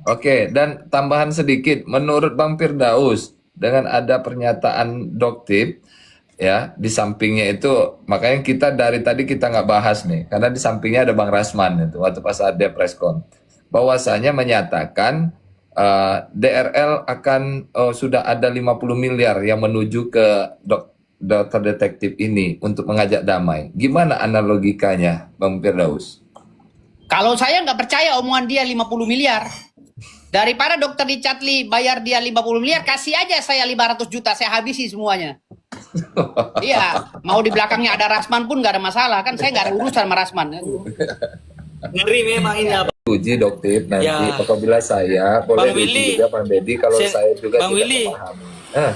Oke, dan tambahan sedikit, menurut Bang Firdaus, dengan ada pernyataan Doktip, ya, di sampingnya itu, makanya kita dari tadi kita nggak bahas nih, karena di sampingnya ada Bang Rasman itu, waktu pas ada preskon, bahwasanya menyatakan DRL akan sudah ada 50 miliar yang menuju ke dokter detektif ini untuk mengajak damai. Gimana analogikanya, Bang Firdaus? Kalau saya nggak percaya omongan dia 50 miliar. Daripada dokter di Chatli bayar dia 50 miliar, kasih aja saya 500 juta, saya habisi semuanya. Iya, mau di belakangnya ada Rasman pun nggak ada masalah. Kan saya nggak ada urusan sama Rasman. Ngeri memang ini apa? Uji Doktip nanti Ya, apabila saya boleh Bang Willy, uji juga Bang Deddy kalau saya juga Bang tidak Willy, memahami. Ah,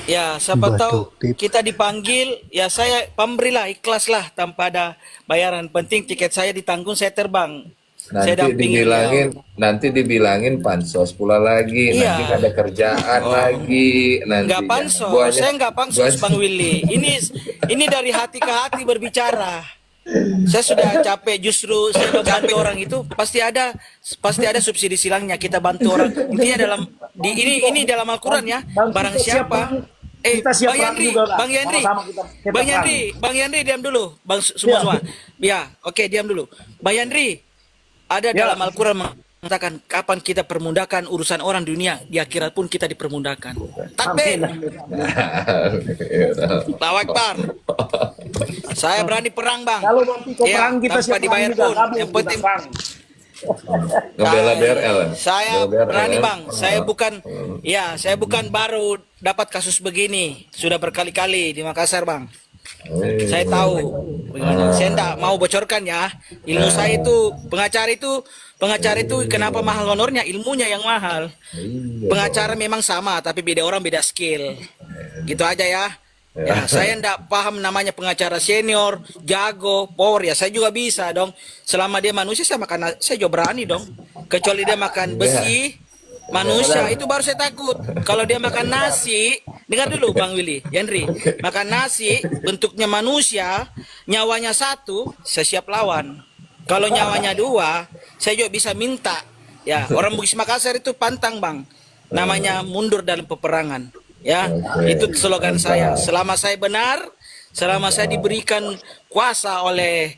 ya siapa Mbak tahu Doktip. kita dipanggil, ya saya pemberilah, ikhlaslah tanpa ada bayaran. Penting tiket saya ditanggung, saya terbang. Saya dampingin beliau. nanti dibilangin pansos pula lagi, nanti Iya, ada kerjaan lagi, nanti nggak pansos, saya nggak pansos Bang Willy. Ini dari hati ke hati berbicara. Saya sudah capek, justru saya membantu orang itu pasti ada subsidi silangnya, kita bantu orang. Intinya ini dalam Al-Qur'an ya. Barang siapa kita siap Bang perang Yandri, juga lah. Bang Yandri, Sama-sama kita Bang Yandri diam dulu. Bang semua. Ya, oke, diam dulu. Bang Yandri, ada Ya. dalam Al-Qur'an mengatakan kapan kita permudahkan urusan orang dunia, di akhirat pun kita dipermudahkan. Takbir. Allahu Akbar. Saya berani perang, Bang. Kalau nanti kau Ya, perang kita tanpa siap perang dibayar juga. pun. Kami Yang kita penting perang. ngebela DRL. saya Ngebela DRL, berani, ya? Bang. Saya bukan baru dapat kasus begini. Sudah berkali-kali di Makassar, Bang. Saya tahu bagaimana. Saya enggak mau bocorkan ya. Ilmu saya itu pengacara itu kenapa mahal honornya? Ilmunya yang mahal. Iya, Pengacara memang sama, tapi beda orang beda skill. Gitu aja ya. Ya, saya enggak paham namanya pengacara senior, jago, power ya. Saya juga bisa dong. Selama dia manusia saya juga berani dong. Kecuali dia makan besi, manusia itu baru saya takut. Kalau dia makan nasi, dengar dulu Bang Willy, Yandri, makan nasi bentuknya manusia, nyawanya satu, saya siap lawan. Kalau nyawanya dua, saya juga bisa minta. Ya, orang Bugis Makassar itu pantang, Bang. Namanya mundur dalam peperangan. Ya, Oke. itu slogan Mantap. saya. Selama saya benar, selama saya diberikan kuasa oleh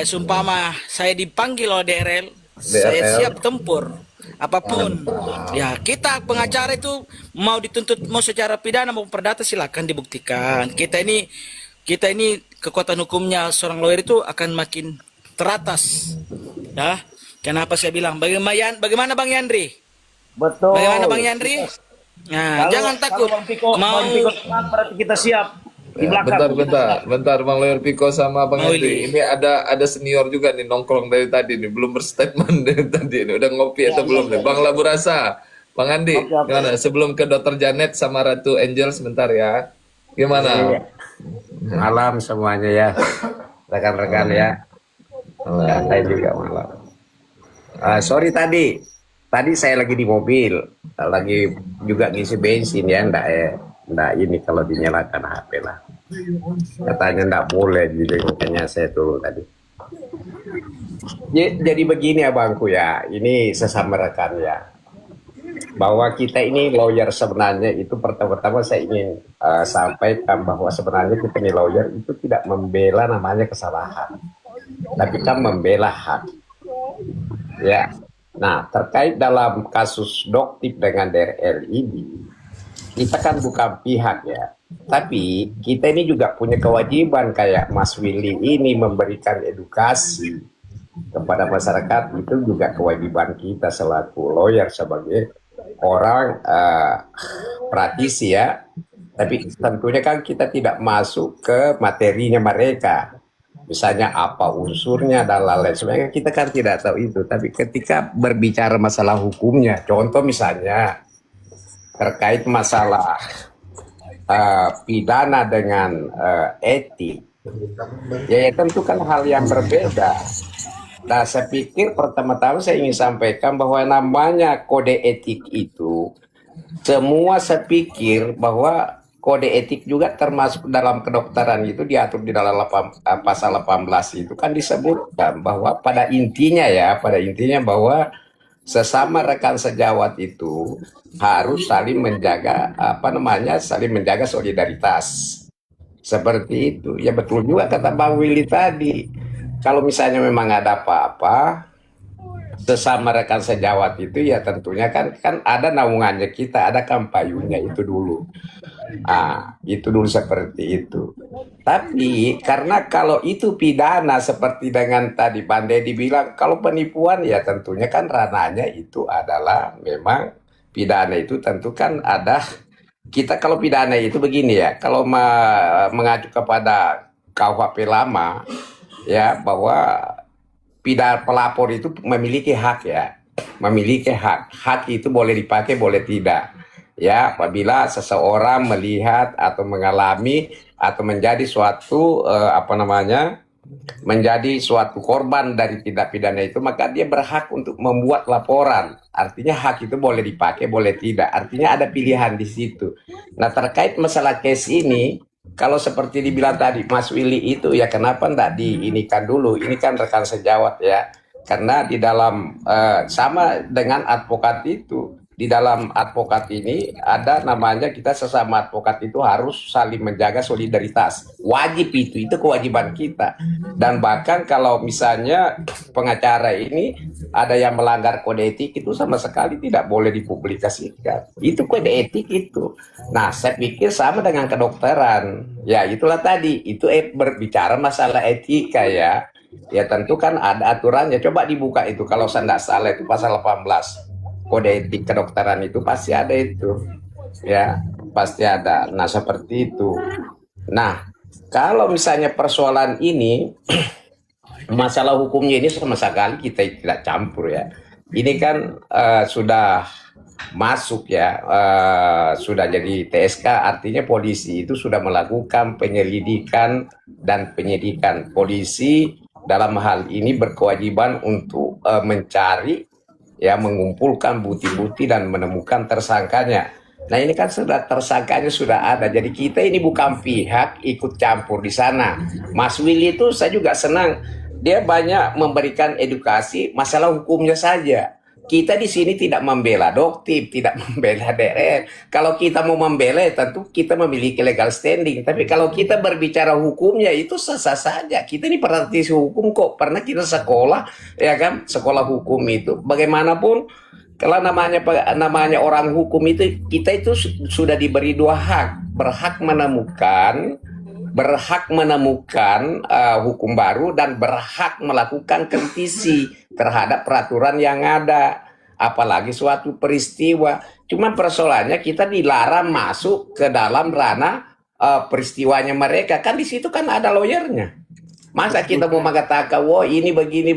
sumpama saya dipanggil oleh DRL, saya DRL. siap tempur apapun. Ya, kita pengacara itu mau dituntut mau secara pidana maupun perdata silakan dibuktikan. Kita ini kekuatan hukumnya seorang lawyer itu akan makin teratas. Ya. Kenapa saya bilang bagaimana Bang Yandri? Betul. Bagaimana Bang Yandri? Nah, jangan takut. Kalau Bang Piko tenang, berarti kita siap di Ya, belakang. bentar, Bang Lawyer Piko sama Bang Mau Henry. ini. Ini ada senior juga nih nongkrong dari tadi nih, belum berstatement dari tadi nih. Udah ngopi atau belum nih? Bang Laburasa, Bang Andi, Oke, oke. gimana? Sebelum ke Dokter Janet sama Ratu Angel sebentar ya. Gimana? Iya. Malam semuanya ya, rekan-rekan ya. Ya, saya juga malam. Sorry tadi saya lagi di mobil, lagi juga ngisi bensin ya, ndak ini kalau dinyalakan HP lah. Katanya ndak boleh, jadi makanya saya turun tadi. Jadi begini abangku ya, ini sesama rekan ya, bahwa kita ini lawyer sebenarnya itu pertama-tama saya ingin sampaikan bahwa sebenarnya kita ini lawyer itu tidak membela namanya kesalahan, tapi kan membela hak. Ya, nah terkait dalam kasus Doktip dengan DRL ini, kita kan bukan pihak ya, tapi kita ini juga punya kewajiban kayak Mas Willy ini memberikan edukasi kepada masyarakat, itu juga kewajiban kita selaku lawyer sebagai orang praktisi ya. Tapi tentunya kan kita tidak masuk ke materinya mereka. Misalnya apa unsurnya dan lain-lain sebagainya, kita kan tidak tahu itu. Tapi ketika berbicara masalah hukumnya, contoh misalnya terkait masalah pidana dengan etik, ya tentu kan hal yang berbeda. Nah, saya pikir pertama-tama saya ingin sampaikan bahwa namanya kode etik itu, semua saya pikir bahwa kode etik juga termasuk dalam kedokteran itu diatur di dalam pasal 18 itu kan disebutkan bahwa pada intinya bahwa sesama rekan sejawat itu harus saling menjaga saling menjaga solidaritas. Seperti itu. Ya betul juga kata Bang Willy tadi. Kalau misalnya memang ada apa-apa, sesama rekan sejawat itu ya tentunya kan ada naungannya kita, ada kampayunya itu dulu. Itu dulu seperti itu. Tapi karena kalau itu pidana seperti dengan tadi Bang Deddy bilang, kalau penipuan ya tentunya kan ranahnya itu adalah memang pidana itu tentu kan ada kita kalau pidana itu begini ya, kalau mengacu kepada KUHP lama ya bahwa pidana pelapor itu memiliki hak ya, memiliki hak. Hak itu boleh dipakai, boleh tidak. Ya, apabila seseorang melihat atau mengalami atau menjadi suatu menjadi suatu korban dari tindak pidana itu, maka dia berhak untuk membuat laporan. Artinya hak itu boleh dipakai, boleh tidak. Artinya ada pilihan di situ. Nah, terkait masalah case ini, kalau seperti dibilang tadi Mas Willy itu ya kenapa enggak diinikan dulu? Ini kan rekan sejawat ya. Karena di dalam sama dengan advokat itu, di dalam advokat ini ada namanya kita sesama advokat itu harus saling menjaga solidaritas. Wajib itu kewajiban kita. Dan bahkan kalau misalnya pengacara ini ada yang melanggar kode etik itu sama sekali tidak boleh dipublikasikan. Itu kode etik itu. Nah, saya pikir sama dengan kedokteran. Ya, itulah tadi. Itu berbicara masalah etika ya. Ya tentu kan ada aturannya. Coba dibuka itu kalau saya tidak salah itu pasal 18. Kode etik kedokteran itu pasti ada itu. Ya, pasti ada. Nah, seperti itu. Nah, kalau misalnya persoalan ini masalah hukumnya ini sama sekali kita tidak campur ya. Ini kan sudah masuk ya, sudah jadi TSK, artinya polisi itu sudah melakukan penyelidikan dan penyidikan. Polisi dalam hal ini berkewajiban untuk mencari ya, mengumpulkan bukti-bukti dan menemukan tersangkanya. Nah, ini kan sudah tersangkanya sudah ada. Jadi kita ini bukan pihak ikut campur di sana. Mas Willy itu saya juga senang. Dia banyak memberikan edukasi masalah hukumnya saja. Kita di sini tidak membela Doktip, tidak membela DRN. Kalau kita mau membela, tentu kita memiliki legal standing. Tapi kalau kita berbicara hukumnya, itu sah-sah saja. Kita ini praktisi hukum kok. Pernah kita sekolah, ya kan? Sekolah hukum itu. Bagaimanapun, kalau namanya orang hukum itu, kita itu sudah diberi dua hak. Berhak menemukan hukum baru dan berhak melakukan kritisi terhadap peraturan yang ada, apalagi suatu peristiwa. Cuma persoalannya kita dilarang masuk ke dalam ranah peristiwanya mereka. Kan di situ kan ada lawyernya. Masa kita mau mengatakan, wah ini begini,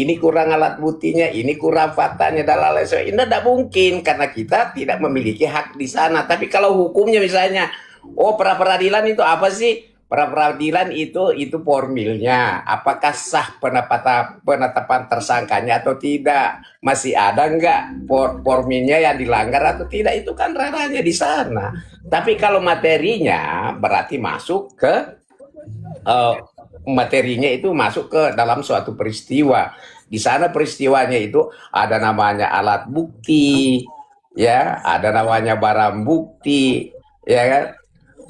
ini kurang alat buktinya, ini kurang faktanya, dan lain-lain. Ini tidak mungkin karena kita tidak memiliki hak di sana. Tapi kalau hukumnya misalnya, pra peradilan itu apa sih? Pra peradilan itu formilnya. Apakah sah penetapan tersangkanya atau tidak? Masih ada nggak formilnya yang dilanggar atau tidak? Itu kan ranahnya di sana. Tapi kalau materinya berarti masuk ke materinya itu masuk ke dalam suatu peristiwa. Di sana peristiwanya itu ada namanya alat bukti, ya, ada namanya barang bukti, ya kan?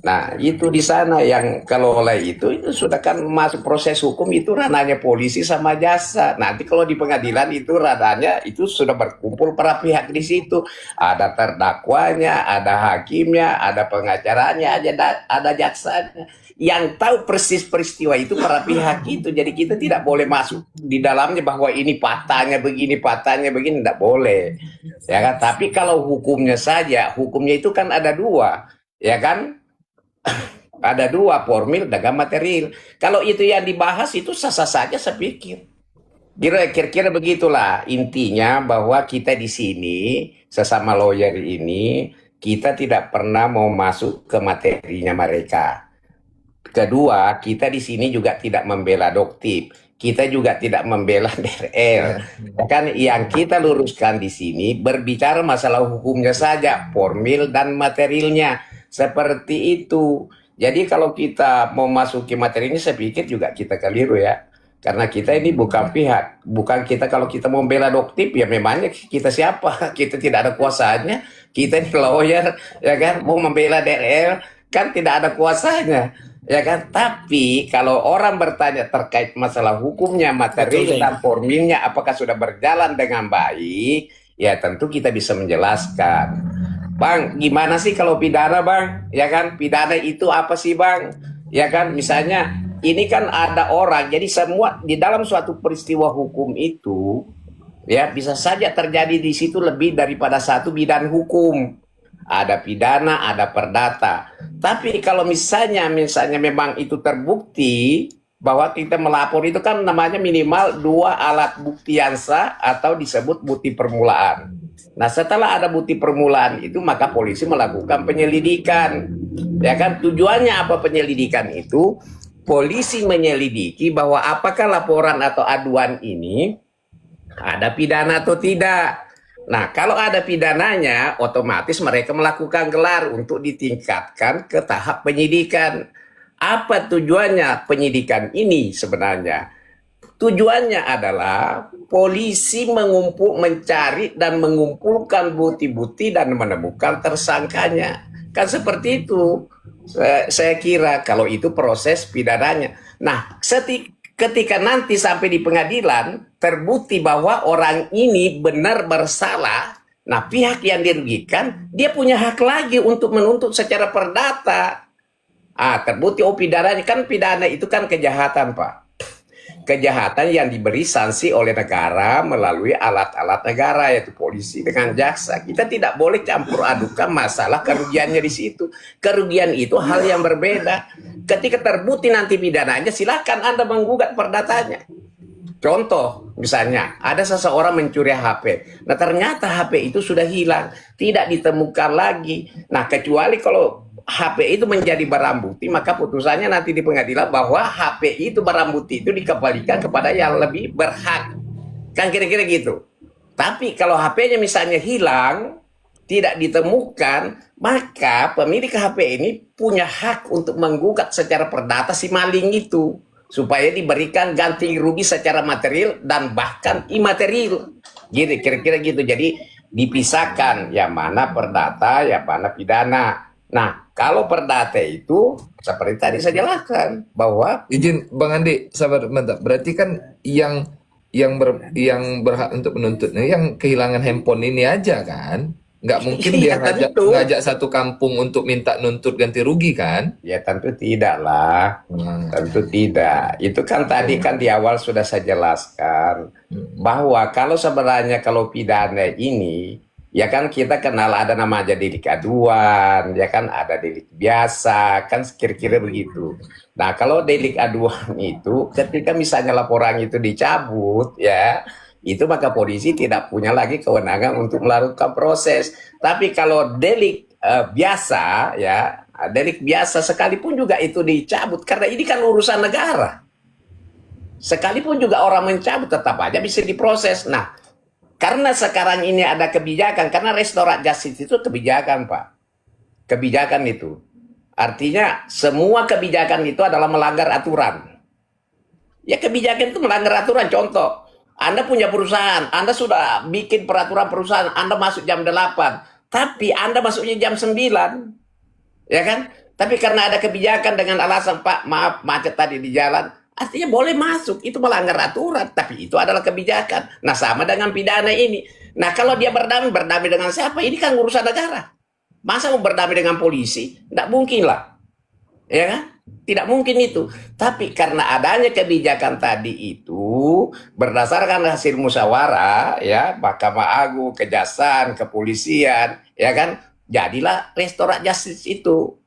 Nah, itu di sana yang kalau oleh itu sudah kan masuk proses hukum itu ranahnya polisi sama jaksa. Nanti kalau di pengadilan itu ranahnya itu sudah berkumpul para pihak di situ. Ada terdakwanya, ada hakimnya, ada pengacaranya, ada jaksanya. Yang tahu persis peristiwa itu para pihak itu. Jadi kita tidak boleh masuk di dalamnya bahwa ini patahnya begini, tidak boleh. Ya kan? Tapi kalau hukumnya saja, hukumnya itu kan ada dua, ya kan? Ada dua, formil dan material. Kalau itu yang dibahas itu sah-sah saja saya pikir. Kira-kira begitulah intinya bahwa kita di sini sesama lawyer ini kita tidak pernah mau masuk ke materinya mereka. Kedua, kita di sini juga tidak membela Doktip. Kita juga tidak membela DRL. Kan yang kita luruskan di sini berbicara masalah hukumnya saja, formil dan materialnya. Seperti itu. Jadi kalau kita mau masuki materi ini saya pikir juga kita keliru ya. Karena kita ini bukan pihak, bukan kita. Kalau kita mau bela Doktip ya memangnya kita siapa? Kita tidak ada kuasanya. Kita ini lawyer, ya kan? Mau membela DRL kan tidak ada kuasanya, ya kan? Tapi kalau orang bertanya terkait masalah hukumnya, material Betul, dan formilnya, apakah sudah berjalan dengan baik? Ya tentu kita bisa menjelaskan. Bang, gimana sih kalau pidana, Bang? Ya kan, pidana itu apa sih, Bang? Ya kan, misalnya ini kan ada orang, jadi semua di dalam suatu peristiwa hukum itu, ya bisa saja terjadi di situ lebih daripada satu bidang hukum. Ada pidana, ada perdata. Tapi kalau misalnya memang itu terbukti bahwa kita melapor itu kan namanya minimal 2 alat bukti yang sah atau disebut bukti permulaan. Nah, setelah ada bukti permulaan itu maka polisi melakukan penyelidikan. Ya kan, tujuannya apa penyelidikan itu? Polisi menyelidiki bahwa apakah laporan atau aduan ini ada pidana atau tidak. Nah, kalau ada pidananya, otomatis mereka melakukan gelar untuk ditingkatkan ke tahap penyidikan. Apa tujuannya penyidikan ini sebenarnya? Tujuannya adalah polisi mencari dan mengumpulkan bukti-bukti dan menemukan tersangkanya. Kan seperti itu. Saya kira kalau itu proses pidananya. Nah, ketika nanti sampai di pengadilan terbukti bahwa orang ini benar bersalah, nah pihak yang dirugikan dia punya hak lagi untuk menuntut secara perdata. Terbukti pidananya, kan pidana itu kan kejahatan, Pak. Kejahatan yang diberi sanksi oleh negara melalui alat-alat negara, yaitu polisi dengan jaksa. Kita tidak boleh campur adukan masalah kerugiannya di situ. Kerugian itu hal yang berbeda. Ketika terbukti nanti pidananya, silakan Anda menggugat perdatanya. Contoh, misalnya ada seseorang mencuri HP. Nah, ternyata HP itu sudah hilang, tidak ditemukan lagi. Nah, kecuali kalau HP itu menjadi barang bukti, maka putusannya nanti di pengadilan bahwa HP itu barang bukti itu dikembalikan kepada yang lebih berhak. Kan kira-kira gitu. Tapi kalau HP-nya misalnya hilang, tidak ditemukan, maka pemilik HP ini punya hak untuk menggugat secara perdata si maling itu, supaya diberikan ganti rugi secara material dan bahkan imaterial. Gitu, kira-kira gitu. Jadi dipisahkan yang mana perdata, yang mana pidana. Nah, kalau perdata itu seperti tadi saya jelaskan bahwa Izin Bang Andi, sabar bentar. Berarti kan yang berhak untuk menuntutnya yang kehilangan handphone ini aja kan? Nggak mungkin dia Iya, tentu. ngajak satu kampung untuk minta nuntut ganti rugi kan? ya tentu tidak lah. Tentu tidak. Itu kan tadi kan di awal sudah saya jelaskan bahwa kalau sebenarnya kalau pidana ini ya kan kita kenal ada nama aja delik aduan, ya kan ada delik biasa, kan kira-kira begitu. Nah, kalau delik aduan itu ketika misalnya laporan itu dicabut ya, itu maka polisi tidak punya lagi kewenangan untuk melakukan proses. Tapi kalau delik biasa ya, delik biasa sekalipun juga itu dicabut karena ini kan urusan negara. Sekalipun juga orang mencabut tetap aja bisa diproses. Nah, karena sekarang ini ada kebijakan, karena restoran justice itu kebijakan, Pak. Kebijakan itu. Artinya semua kebijakan itu adalah melanggar aturan. Ya kebijakan itu melanggar aturan. Contoh, Anda punya perusahaan, Anda sudah bikin peraturan perusahaan, Anda masuk jam 8, tapi Anda masuknya jam 9. Ya kan? Tapi karena ada kebijakan dengan alasan, Pak, maaf macet tadi di jalan, artinya boleh masuk, itu melanggar aturan, tapi itu adalah kebijakan. Nah, sama dengan pidana ini. Nah, kalau dia berdamai dengan siapa? Ini kan urusan negara. Masa mau berdamai dengan polisi? Tidak mungkin lah. Ya kan? Tidak mungkin itu. Tapi karena adanya kebijakan tadi itu, berdasarkan hasil musyawarah, ya, Mahkamah Agung, Kejaksaan, Kepolisian, ya kan? Jadilah restoran justice itu.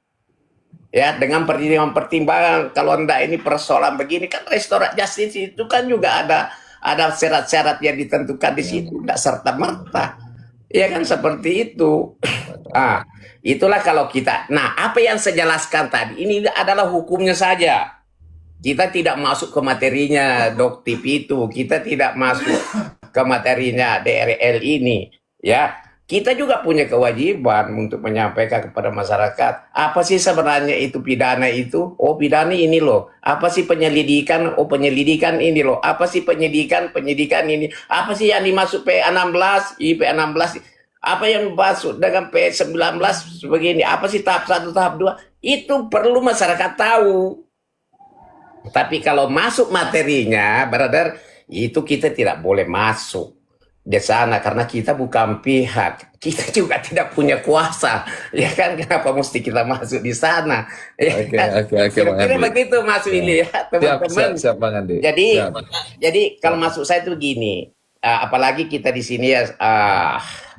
Ya, dengan pertimbangan kalau enggak ini persoalan begini kan restoran justice itu kan juga ada syarat-syarat yang ditentukan di situ, enggak serta merta. Ya kan seperti itu. Itulah kalau kita. Nah, apa yang saya jelaskan tadi ini adalah hukumnya saja. Kita tidak masuk ke materinya Doktip itu, kita tidak masuk ke materinya DRL ini, ya. kita juga punya kewajiban untuk menyampaikan kepada masyarakat apa sih sebenarnya itu pidana itu. Oh, pidana ini loh. Apa sih penyelidikan? Oh, penyelidikan ini loh. Apa sih penyidikan ini? Apa sih yang dimaksud P16, IP16? Apa yang dimaksud dengan P19 sebegini? Apa sih tahap 1, tahap 2? Itu perlu masyarakat tahu. Tapi kalau masuk materinya, brother, itu kita tidak boleh masuk di sana karena kita bukan pihak, kita juga tidak punya kuasa, ya kan? Kenapa mesti kita masuk di sana? Ya Oke, kan? oke, oke, Bang Kira-kira Andi. begitu Mas Willy ya, Siap, teman-teman. siap, Bang Andi. Jadi, Siap. kalau masuk saya itu gini, apalagi kita di sini ya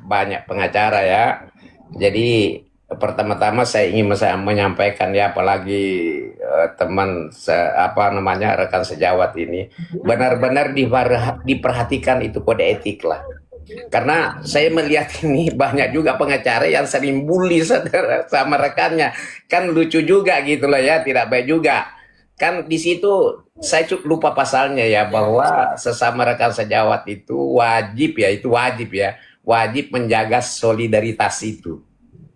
banyak pengacara ya. Jadi pertama-tama saya ingin menyampaikan ya, apalagi teman apa namanya rekan sejawat ini benar-benar diperhatikan itu kode etik lah. Karena saya melihat ini banyak juga pengacara yang sering bully sama rekannya, kan lucu juga gitu loh ya, tidak baik juga. Kan di situ saya lupa pasalnya ya, bahwa sesama rekan sejawat itu wajib menjaga solidaritas itu.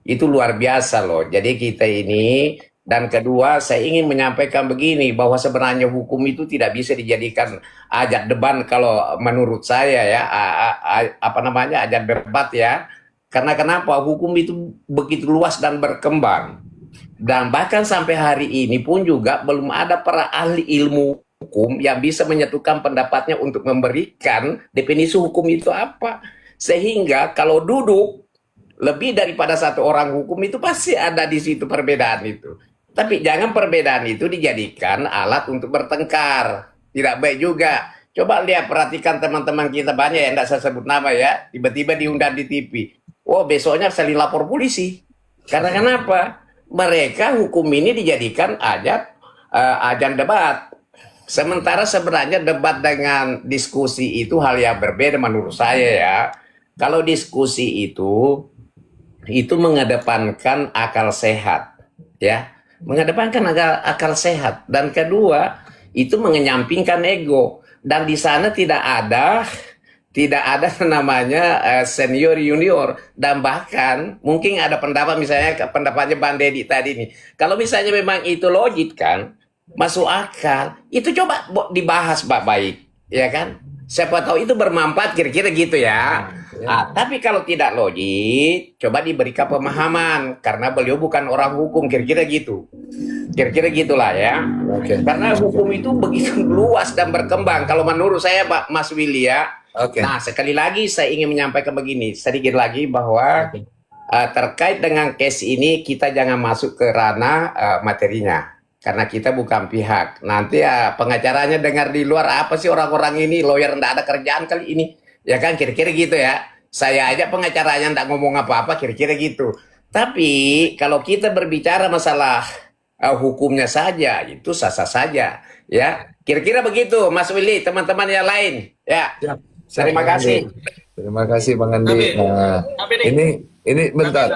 Itu luar biasa loh. Jadi kita ini, dan kedua saya ingin menyampaikan begini, bahwa sebenarnya hukum itu tidak bisa dijadikan ajak debat kalau menurut saya ya, apa namanya, ajak debat ya. Karena kenapa? Hukum itu begitu luas dan berkembang. Dan bahkan sampai hari ini pun juga belum ada para ahli ilmu hukum yang bisa menyatukan pendapatnya untuk memberikan definisi hukum itu apa. Sehingga kalau duduk lebih daripada satu orang hukum itu pasti ada di situ perbedaan itu. Tapi jangan perbedaan itu dijadikan alat untuk bertengkar. Tidak baik juga. Coba lihat, perhatikan teman-teman kita banyak yang tidak saya sebut nama ya. Tiba-tiba diundang di TV. Oh, besoknya saling lapor polisi. Karena kenapa? Mereka hukum ini dijadikan ajang debat. Sementara sebenarnya debat dengan diskusi itu hal yang berbeda menurut saya ya. Kalau diskusi itu mengedepankan akal sehat, ya, mengedepankan akal sehat. Dan kedua, itu mengenyampingkan ego. Dan di sana tidak ada namanya senior junior. Dan bahkan mungkin ada pendapat, misalnya pendapatnya Bang Deddy tadi nih. Kalau misalnya memang itu logik kan, masuk akal, itu coba dibahas baik-baik, ya kan? Siapa tahu itu bermanfaat, kira-kira gitu ya. Tapi kalau tidak logik, coba diberikan pemahaman, karena beliau bukan orang hukum, kira-kira gitu. Kira-kira gitulah ya. Oke. Karena hukum itu begitu luas dan berkembang. Kalau menurut saya, Pak Mas Willy ya. Oke. Nah, sekali lagi saya ingin menyampaikan begini, sedikit lagi, bahwa terkait dengan case ini kita jangan masuk ke ranah materinya. Karena kita bukan pihak. Nanti ya pengacaranya dengar di luar, apa sih orang-orang ini, lawyer nggak ada kerjaan kali ini. Ya kan, kira-kira gitu ya. Saya aja pengacaranya nggak ngomong apa-apa, kira-kira gitu. Tapi kalau kita berbicara masalah hukumnya saja, itu sah-sah saja. Ya, kira-kira begitu Mas Willy, teman-teman yang lain. Ya, Siap. terima Bang kasih. Andi. Terima kasih Bang Andi. Nah, ini bentar.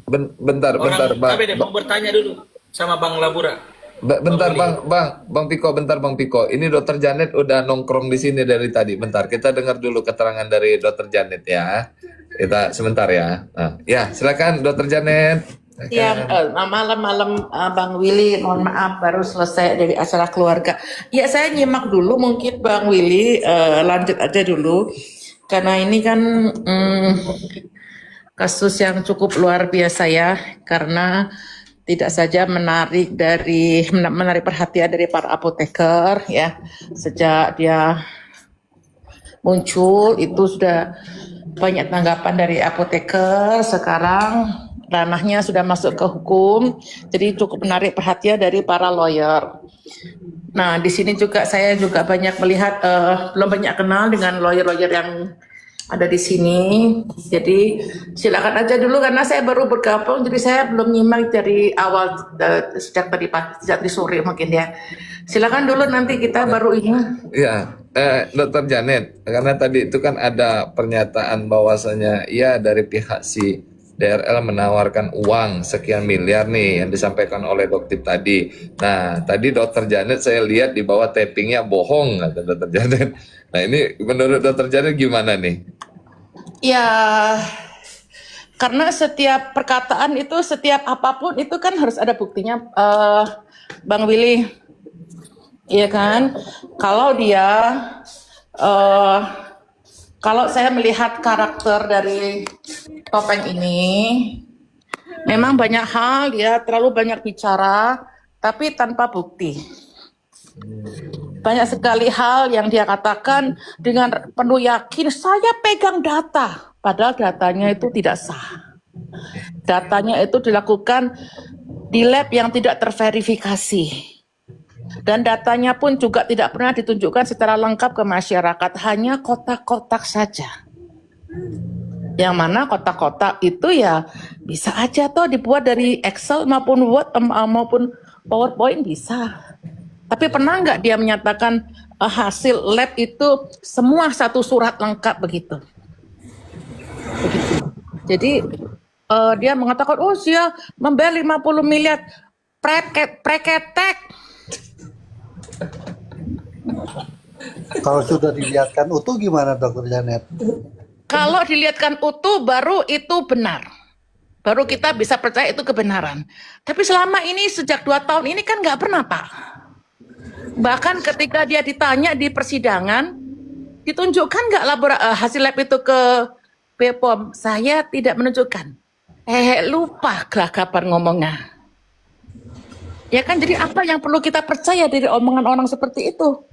Bentar, Bang. Tapi mau bertanya dulu sama Bang Labura. Bentar Bang Piko, bentar Bang Piko. Ini Dokter Janet udah nongkrong di sini dari tadi. Bentar, kita dengar dulu keterangan dari Dokter Janet ya. Kita sebentar ya. Nah, ya, silakan Dokter Janet. Ya, malam-malam Bang Willy, mohon maaf baru selesai dari acara keluarga. Ya, saya nyimak dulu mungkin Bang Willy, lanjut aja dulu. Karena ini kan kasus yang cukup luar biasa ya, karena tidak saja menarik perhatian dari para apoteker ya, sejak dia muncul itu sudah banyak tanggapan dari apoteker. Sekarang ranahnya sudah masuk ke hukum, jadi cukup menarik perhatian dari para lawyer. Nah, di sini juga saya juga banyak melihat, belum banyak kenal dengan lawyer-lawyer yang ada di sini. Jadi silakan aja dulu karena saya baru bergabung, jadi saya belum nyimak dari awal, sejak tadi sore mungkin ya. Silakan dulu, nanti kita baru ini. Ya, Dokter Janet, karena tadi itu kan ada pernyataan bahwasanya ya dari pihak si DRL menawarkan uang sekian miliar nih yang disampaikan oleh Dokter tadi. Nah, tadi Dokter Janet saya lihat di bawah tappingnya bohong, kata Dokter Janet. Nah, ini menurut Dokter Janet gimana nih? Ya, Karena setiap perkataan itu, setiap apapun itu kan harus ada buktinya, Bang Willy, iya kan? Kalau dia, eh, kalau saya melihat karakter dari Topeng ini, memang banyak hal dia terlalu banyak bicara, tapi tanpa bukti. Banyak sekali hal yang dia katakan dengan penuh yakin, saya pegang data. Padahal datanya itu tidak sah. Datanya itu dilakukan di lab yang tidak terverifikasi. Dan datanya pun juga tidak pernah ditunjukkan secara lengkap ke masyarakat. Hanya kotak-kotak saja. Yang mana kotak-kotak itu ya bisa aja toh dibuat dari Excel maupun Word maupun PowerPoint bisa. Tapi pernah nggak dia menyatakan hasil lab itu semua satu surat lengkap begitu? Begitu. Jadi dia mengatakan, oh dia membayar 50 miliar preketek. Kalau sudah dilihatkan utuh gimana Dokter Janet? Kalau dilihatkan utuh baru itu benar. Baru kita bisa percaya itu kebenaran. Tapi selama ini sejak 2 tahun ini kan nggak pernah, Pak. Bahkan ketika dia ditanya di persidangan, ditunjukkan nggak hasil lab itu ke BPOM? Saya tidak menunjukkan. Lupa kapan ngomongnya. Ya kan, jadi apa yang perlu kita percaya dari omongan orang seperti itu?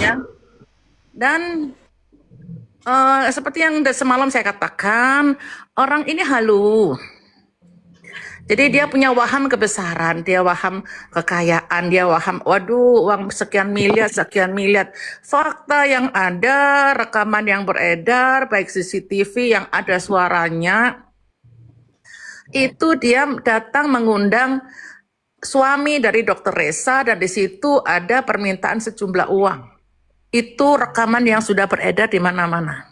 Ya. Dan seperti yang semalam saya katakan, orang ini halu. Jadi dia punya waham kebesaran, dia waham kekayaan, dia waham, waduh uang sekian miliar. Fakta yang ada, rekaman yang beredar, baik CCTV yang ada suaranya, itu dia datang mengundang suami dari Dr. Resa dan di situ ada permintaan sejumlah uang. Itu rekaman yang sudah beredar di mana-mana.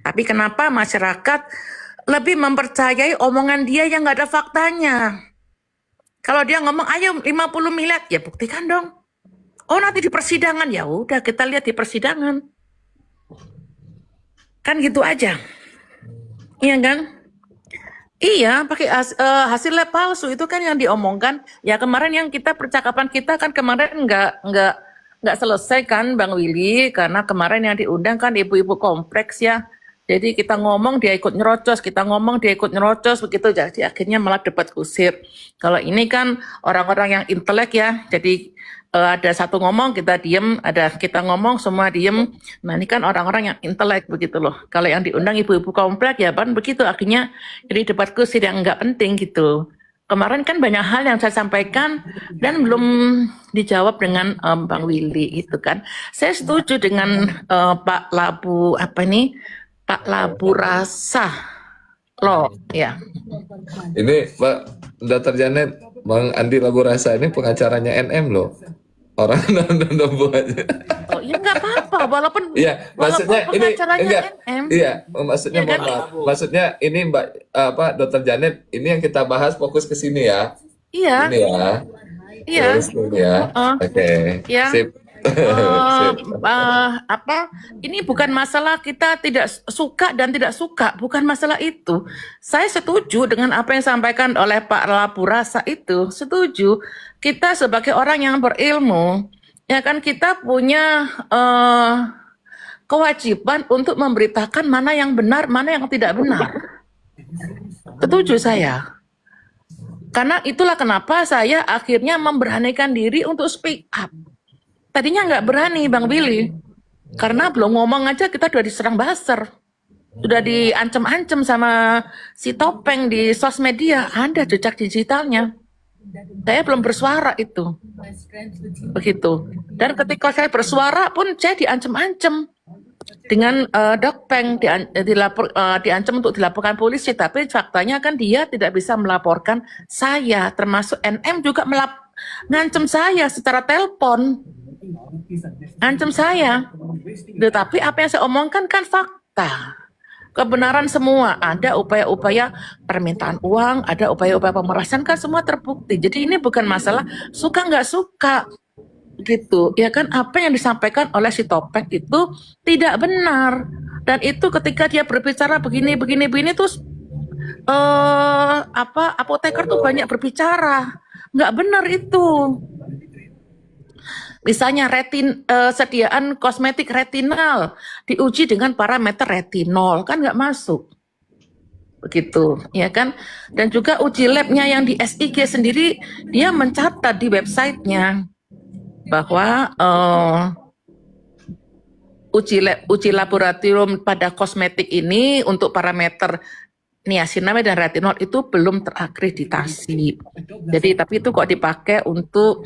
Tapi kenapa masyarakat lebih mempercayai omongan dia yang nggak ada faktanya? Kalau dia ngomong, ayo 50 miliar, ya buktikan dong. Oh nanti di persidangan, ya udah kita lihat di persidangan. Kan gitu aja. Iya kan? Iya, pakai hasil lab palsu itu kan yang diomongkan. Ya kemarin yang kita percakapan kita kan kemarin nggak selesai kan Bang Willy, karena kemarin yang diundang kan ibu-ibu kompleks ya. Jadi kita ngomong dia ikut nyerocos, kita ngomong dia ikut nyerocos begitu. Jadi akhirnya malah debat kusir. Kalau ini kan orang-orang yang intelek ya. Jadi ada satu ngomong kita diem, ada kita ngomong semua diem. Nah ini kan orang-orang yang intelek begitu loh. Kalau yang diundang ibu-ibu komplek ya kan begitu. Akhirnya jadi debat kusir yang nggak penting gitu. Kemarin kan banyak hal yang saya sampaikan dan belum dijawab dengan Bang Willy itu kan. Saya setuju dengan Pak Labu Pak Labu Rasa loh ya. Ini Pak Dr. Janet, Bang Andi Labu Rasa ini pengacaranya NM loh. Orang nambah aja. Oh iya nggak apa-apa walaupun Maksudnya walaupun ini pengacaranya enggak. NM. Iya, maksudnya Ya mohon kan? maaf. Maksudnya ini Mbak Dr. Janet, ini yang kita bahas fokus ke sini ya. Iya. Ini ya. Iya. Terus ini ya. Oke. Ya. Sip. Sip. Ini bukan masalah kita tidak suka dan tidak suka, bukan masalah itu. Saya setuju dengan apa yang disampaikan oleh Pak Labu Rasa itu, setuju. Kita sebagai orang yang berilmu, ya kan kita punya kewajiban untuk memberitakan mana yang benar, mana yang tidak benar. Setuju saya. Karena itulah kenapa saya akhirnya memberanikan diri untuk speak up. Tadinya nggak berani Bang Willy, karena belum ngomong aja kita udah diserang buzzer. Sudah diancam-ancam sama si Topeng di sosmed dia, ada jejak digitalnya. Saya belum bersuara itu. Begitu. Dan ketika saya bersuara pun saya diancam-ancam. Dengan Topeng diancam untuk dilaporkan polisi, tapi faktanya kan dia tidak bisa melaporkan saya, termasuk NM juga ngancam saya secara telepon. Ancam saya. Tetapi apa yang saya omongkan kan fakta. Kebenaran semua. Ada upaya-upaya permintaan uang, ada upaya-upaya pemerasan kan semua terbukti. Jadi ini bukan masalah suka nggak suka. gitu ya kan, apa yang disampaikan oleh si Topeng itu tidak benar, dan itu ketika dia berbicara begini terus apoteker tuh banyak berbicara, nggak benar itu. Misalnya sediaan kosmetik retinal diuji dengan parameter retinol, kan nggak masuk. Begitu, ya kan? Dan juga uji labnya yang di SIG sendiri, dia mencatat di websitenya bahwa uji laboratorium pada kosmetik ini untuk parameter niacinamide dan retinol itu belum terakreditasi. Jadi tapi itu kok dipakai untuk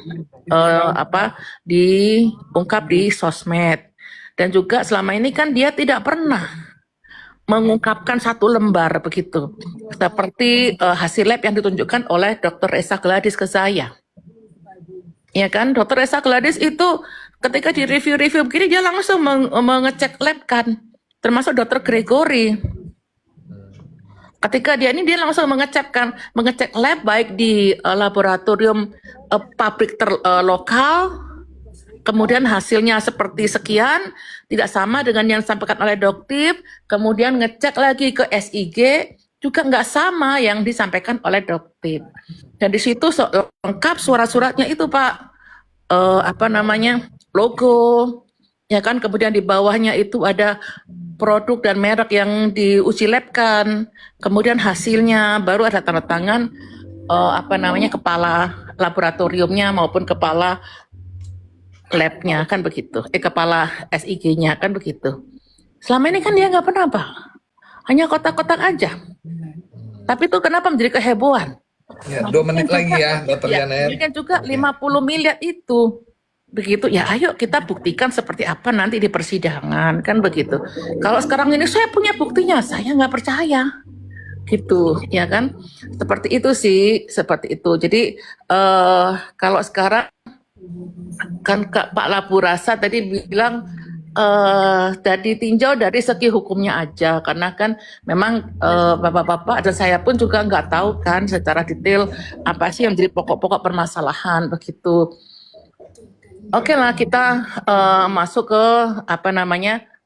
diungkap di sosmed. Dan juga selama ini kan dia tidak pernah mengungkapkan satu lembar begitu. Seperti hasil lab yang ditunjukkan oleh Dr. Esa Gladys ke saya. Ya kan, Dr. Esa Gladys itu ketika di review begini dia langsung mengecek lab kan, termasuk Dr. Gregory. Ketika dia langsung mengecek lab baik di laboratorium pabrik lokal, kemudian hasilnya seperti sekian, tidak sama dengan yang disampaikan oleh Doktip, kemudian ngecek lagi ke SIG, juga nggak sama yang disampaikan oleh Doktip. Dan di situ lengkap surat-suratnya itu Pak, logo, ya kan, kemudian di bawahnya itu ada produk dan merek yang diuji labkan, kemudian hasilnya, baru ada tanda tangan kepala laboratoriumnya maupun kepala labnya, kan begitu, kepala SIG-nya, kan begitu. Selama ini kan dia nggak pernah Pak, hanya kotak-kotak aja. Tapi itu kenapa menjadi kehebohan? Ya, 2 menit lagi ya, Dr. Janet. Ini kan juga 50 miliar itu. Begitu, ya ayo kita buktikan seperti apa nanti di persidangan, kan begitu. Kalau sekarang ini saya punya buktinya, saya nggak percaya. Gitu, ya kan. Seperti itu sih, seperti itu. Jadi kalau sekarang kan Pak Laburasa tadi bilang dari tinjau dari segi hukumnya aja, karena kan memang bapak-bapak dan saya pun juga nggak tahu kan secara detail apa sih yang menjadi pokok-pokok permasalahan begitu. Oke lah, kita masuk ke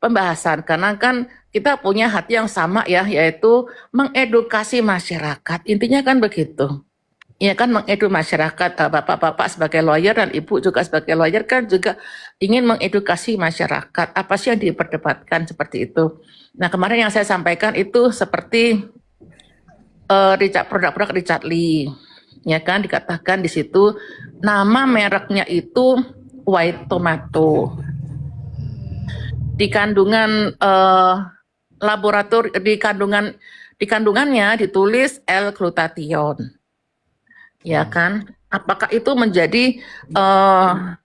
pembahasan, karena kan kita punya hati yang sama ya, yaitu mengedukasi masyarakat, intinya kan begitu. Ya kan, mengedukasi masyarakat, bapak-bapak sebagai lawyer dan ibu juga sebagai lawyer kan juga ingin mengedukasi masyarakat, apa sih yang diperdebatkan seperti itu. Nah kemarin yang saya sampaikan itu seperti produk-produk Richard Lee, ya kan, dikatakan di situ nama mereknya itu white tomato. Di kandungan di kandungannya ditulis L-glutathione. Ya kan, apakah itu menjadi apa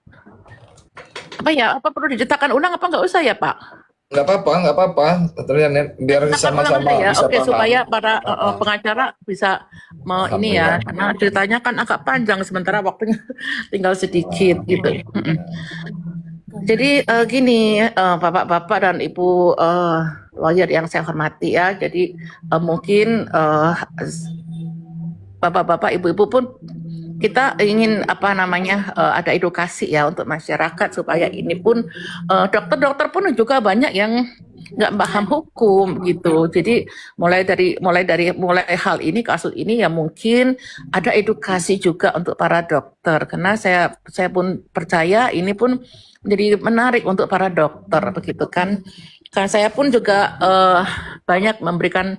perlu diceritakan ulang apa nggak usah ya Pak? Nggak apa-apa, Dr. Janet, biar sama-sama ya, bisa oke, paham. supaya para pengacara bisa ini ya, karena ceritanya kan agak panjang sementara waktunya tinggal sedikit gitu. Jadi gini, bapak-bapak dan ibu lawyer yang saya hormati ya, jadi mungkin bapak-bapak, ibu-ibu pun kita ingin ada edukasi ya untuk masyarakat supaya ini pun dokter-dokter pun juga banyak yang nggak paham hukum gitu. Jadi mulai hal ini, kasus ini ya mungkin ada edukasi juga untuk para dokter, karena saya pun percaya ini pun menjadi menarik untuk para dokter begitu kan. Karena saya pun juga banyak memberikan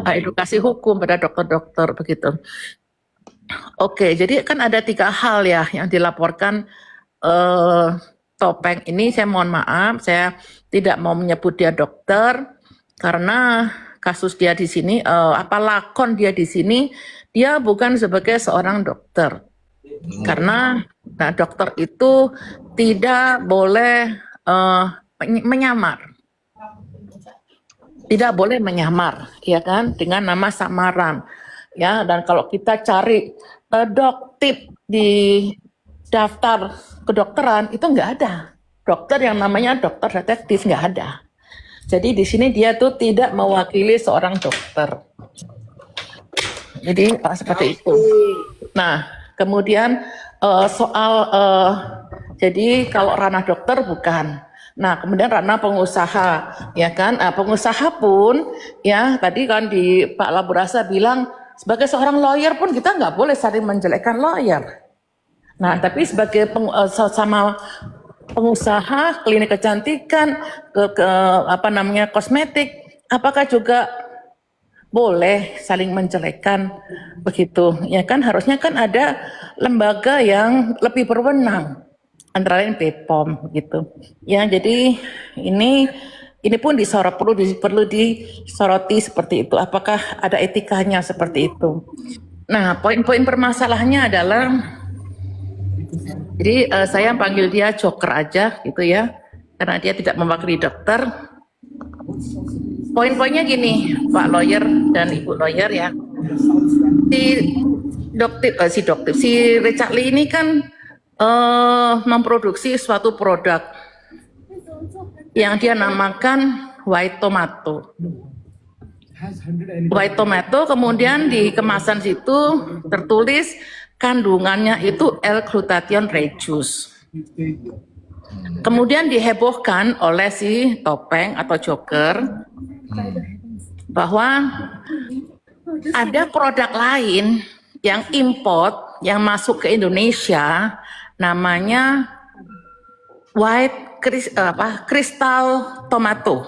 edukasi hukum pada dokter-dokter begitu. Oke, jadi kan ada 3 hal ya yang dilaporkan Topeng ini. Saya mohon maaf, saya tidak mau menyebut dia dokter karena kasus dia di sini, lakon dia di sini, dia bukan sebagai seorang dokter. Karena dokter itu tidak boleh menyamar. Tidak boleh menyamar, ya kan, dengan nama samaran, ya. Dan kalau kita cari Doktip di daftar kedokteran itu nggak ada dokter yang namanya dokter detektif, nggak ada. Jadi di sini dia tuh tidak mewakili seorang dokter. Jadi seperti itu. Nah, kemudian soal jadi kalau ranah dokter bukan. Nah, kemudian ranah pengusaha, ya kan? Pengusaha pun, ya tadi kan di Pak Laburasa bilang sebagai seorang lawyer pun kita nggak boleh saling menjelekkan lawyer. Nah, tapi sebagai sama pengusaha klinik kecantikan, kosmetik, apakah juga boleh saling menjelekkan begitu? Ya kan harusnya kan ada lembaga yang lebih berwenang, antara lain BPOM gitu. Ya, jadi ini pun perlu disoroti seperti itu. Apakah ada etikanya seperti itu? Nah, poin-poin permasalahannya adalah jadi saya panggil dia Joker aja gitu ya, karena dia tidak mewakili dokter. Poin-poinnya gini, Pak lawyer dan Ibu lawyer ya. Si Richard Lee ini kan memproduksi suatu produk yang dia namakan white tomato. White tomato kemudian di kemasan situ tertulis kandungannya itu L-glutathione reduce. Kemudian dihebohkan oleh si Topeng atau Joker bahwa ada produk lain yang import yang masuk ke Indonesia namanya kristal tomato.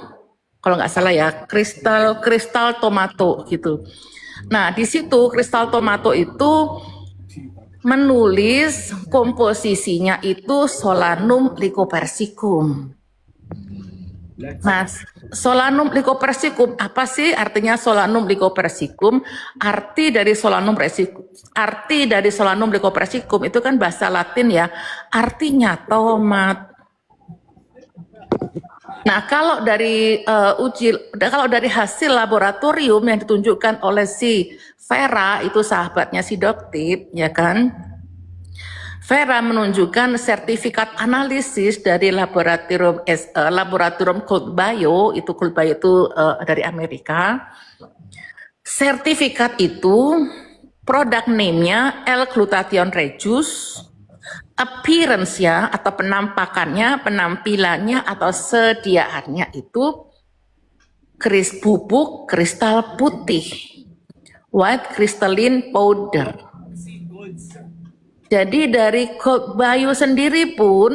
Kalau nggak salah ya, kristal tomato gitu. Nah, di situ kristal tomato itu menulis komposisinya itu Solanum lycopersicum. Nah, Solanum lycopersicum apa sih artinya Solanum lycopersicum? Arti dari Solanum lycopersicum itu kan bahasa Latin ya, artinya tomat. Nah, kalau dari dari hasil laboratorium yang ditunjukkan oleh si Vera, itu sahabatnya si Doktip, ya kan? Vera menunjukkan sertifikat analisis dari laboratorium Cold Bio itu dari Amerika. Sertifikat itu produk name-nya L-glutathione reduce, appearance ya atau penampilannya atau sediaannya itu bubuk kristal putih, white crystalline powder. Jadi dari Cold Bio sendiri pun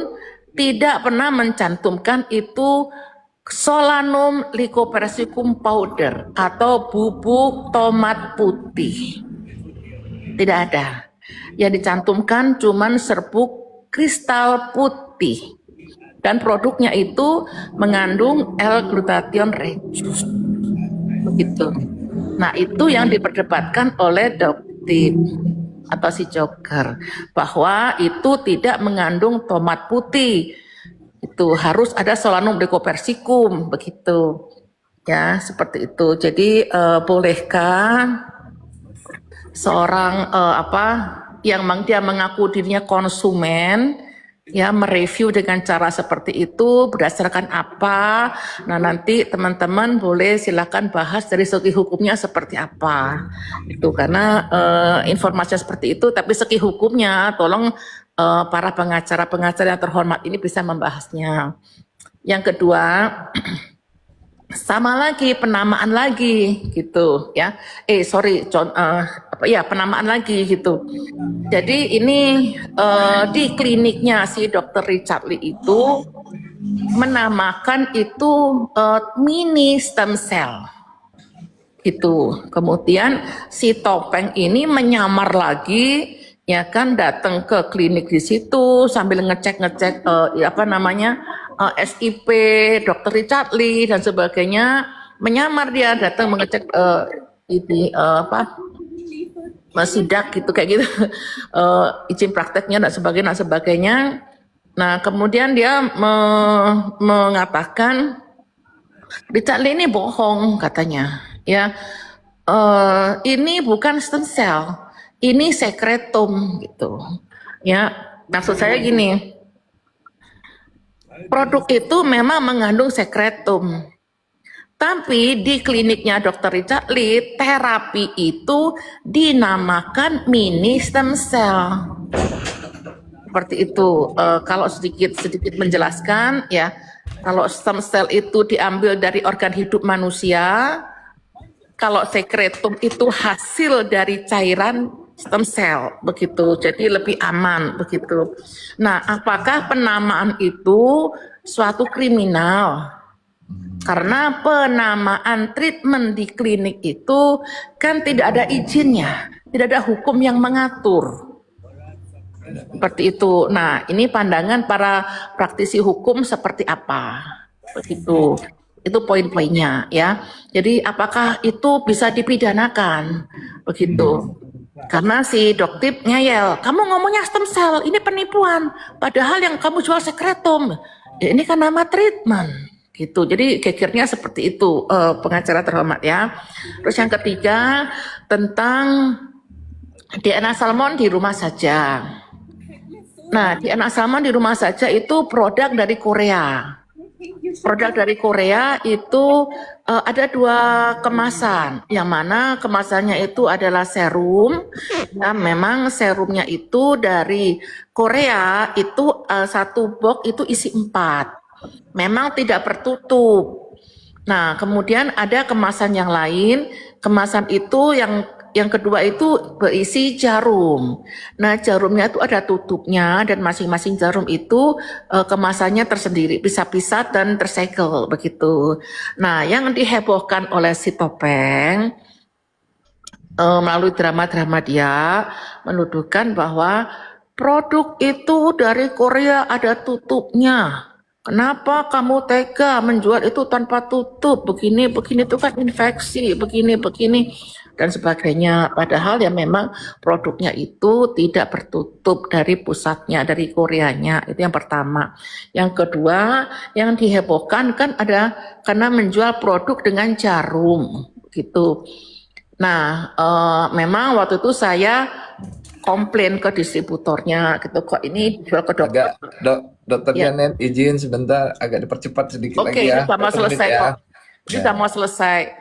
tidak pernah mencantumkan itu Solanum lycopersicum powder atau bubuk tomat putih. Tidak ada. Yang dicantumkan cuman serbuk kristal putih. Dan produknya itu mengandung L-glutathione reduce. Begitu. Nah, itu yang diperdebatkan oleh Doktip atau si Joker, bahwa itu tidak mengandung tomat putih, itu harus ada Solanum lycopersicum begitu ya, seperti itu. Jadi bolehkah seorang yang dia mengaku dirinya konsumen ya mereview dengan cara seperti itu berdasarkan apa? Nah, nanti teman-teman boleh silakan bahas dari segi hukumnya seperti apa. Itu karena informasi seperti itu, tapi segi hukumnya tolong para pengacara-pengacara yang terhormat ini bisa membahasnya. Yang kedua, sama lagi penamaan lagi gitu ya. Penamaan lagi gitu. Jadi ini di kliniknya si Dr. Richard Lee itu menamakan itu mini stem cell. Gitu. Kemudian si Topeng ini menyamar lagi ya kan, datang ke klinik di situ sambil ngecek-ngecek SIP Dr. Richard Lee dan sebagainya, menyamar dia datang mengecek sidak gitu kayak gitu, izin prakteknya dan sebagainya. Nah, kemudian dia mengatakan Richard Lee ini bohong katanya, ya ini bukan stem cell, ini sekretum gitu, ya maksud saya gini. Produk itu memang mengandung sekretum. Tapi di kliniknya Dr. Richard Lee, terapi itu dinamakan mini stem cell. Seperti itu. Kalau sedikit menjelaskan ya, kalau stem cell itu diambil dari organ hidup manusia, kalau sekretum itu hasil dari cairan stem cell, begitu. Jadi lebih aman, begitu. Nah, apakah penamaan itu suatu kriminal? Karena penamaan treatment di klinik itu kan tidak ada izinnya, tidak ada hukum yang mengatur. Seperti itu. Nah, ini pandangan para praktisi hukum seperti apa? Begitu. Itu poin-poinnya ya. Jadi apakah itu bisa dipidanakan? Begitu. Karena si Doktip ngeyel, kamu ngomongnya stem cell, ini penipuan. Padahal yang kamu jual sekretum. Ya, ini kan nama treatment. Gitu. Jadi gegernya seperti itu, pengacara terhormat ya. Terus yang ketiga tentang DNA salmon di rumah saja. Nah, DNA salmon di rumah saja itu produk dari Korea. Produk dari Korea itu ada 2 kemasan, yang mana kemasannya itu adalah serum. Nah, memang serumnya itu dari Korea itu 1 box itu isi 4. Memang tidak tertutup. Nah, kemudian ada kemasan yang lain. Kemasan itu yang kedua itu berisi jarum. Nah, jarumnya itu ada tutupnya dan masing-masing jarum itu kemasannya tersendiri, pisah-pisah dan tersegel begitu. Nah, yang dihebohkan oleh si Topeng melalui drama-drama dia menuduhkan bahwa produk itu dari Korea ada tutupnya. Kenapa kamu tega menjual itu tanpa tutup? Begini itu kan infeksi, begini dan sebagainya. Padahal ya memang produknya itu tidak tertutup dari pusatnya, dari Koreanya. Itu yang pertama. Yang kedua, yang dihebohkan kan ada karena menjual produk dengan jarum, gitu. Nah, memang waktu itu saya komplain ke distributornya gitu, kok ini jual ke dokter. Dokter Ya. Janet izin sebentar, agak dipercepat sedikit Oke, lagi ya. ini sudah mau 1 menit selesai ya. kok. Ini sudah mau selesai.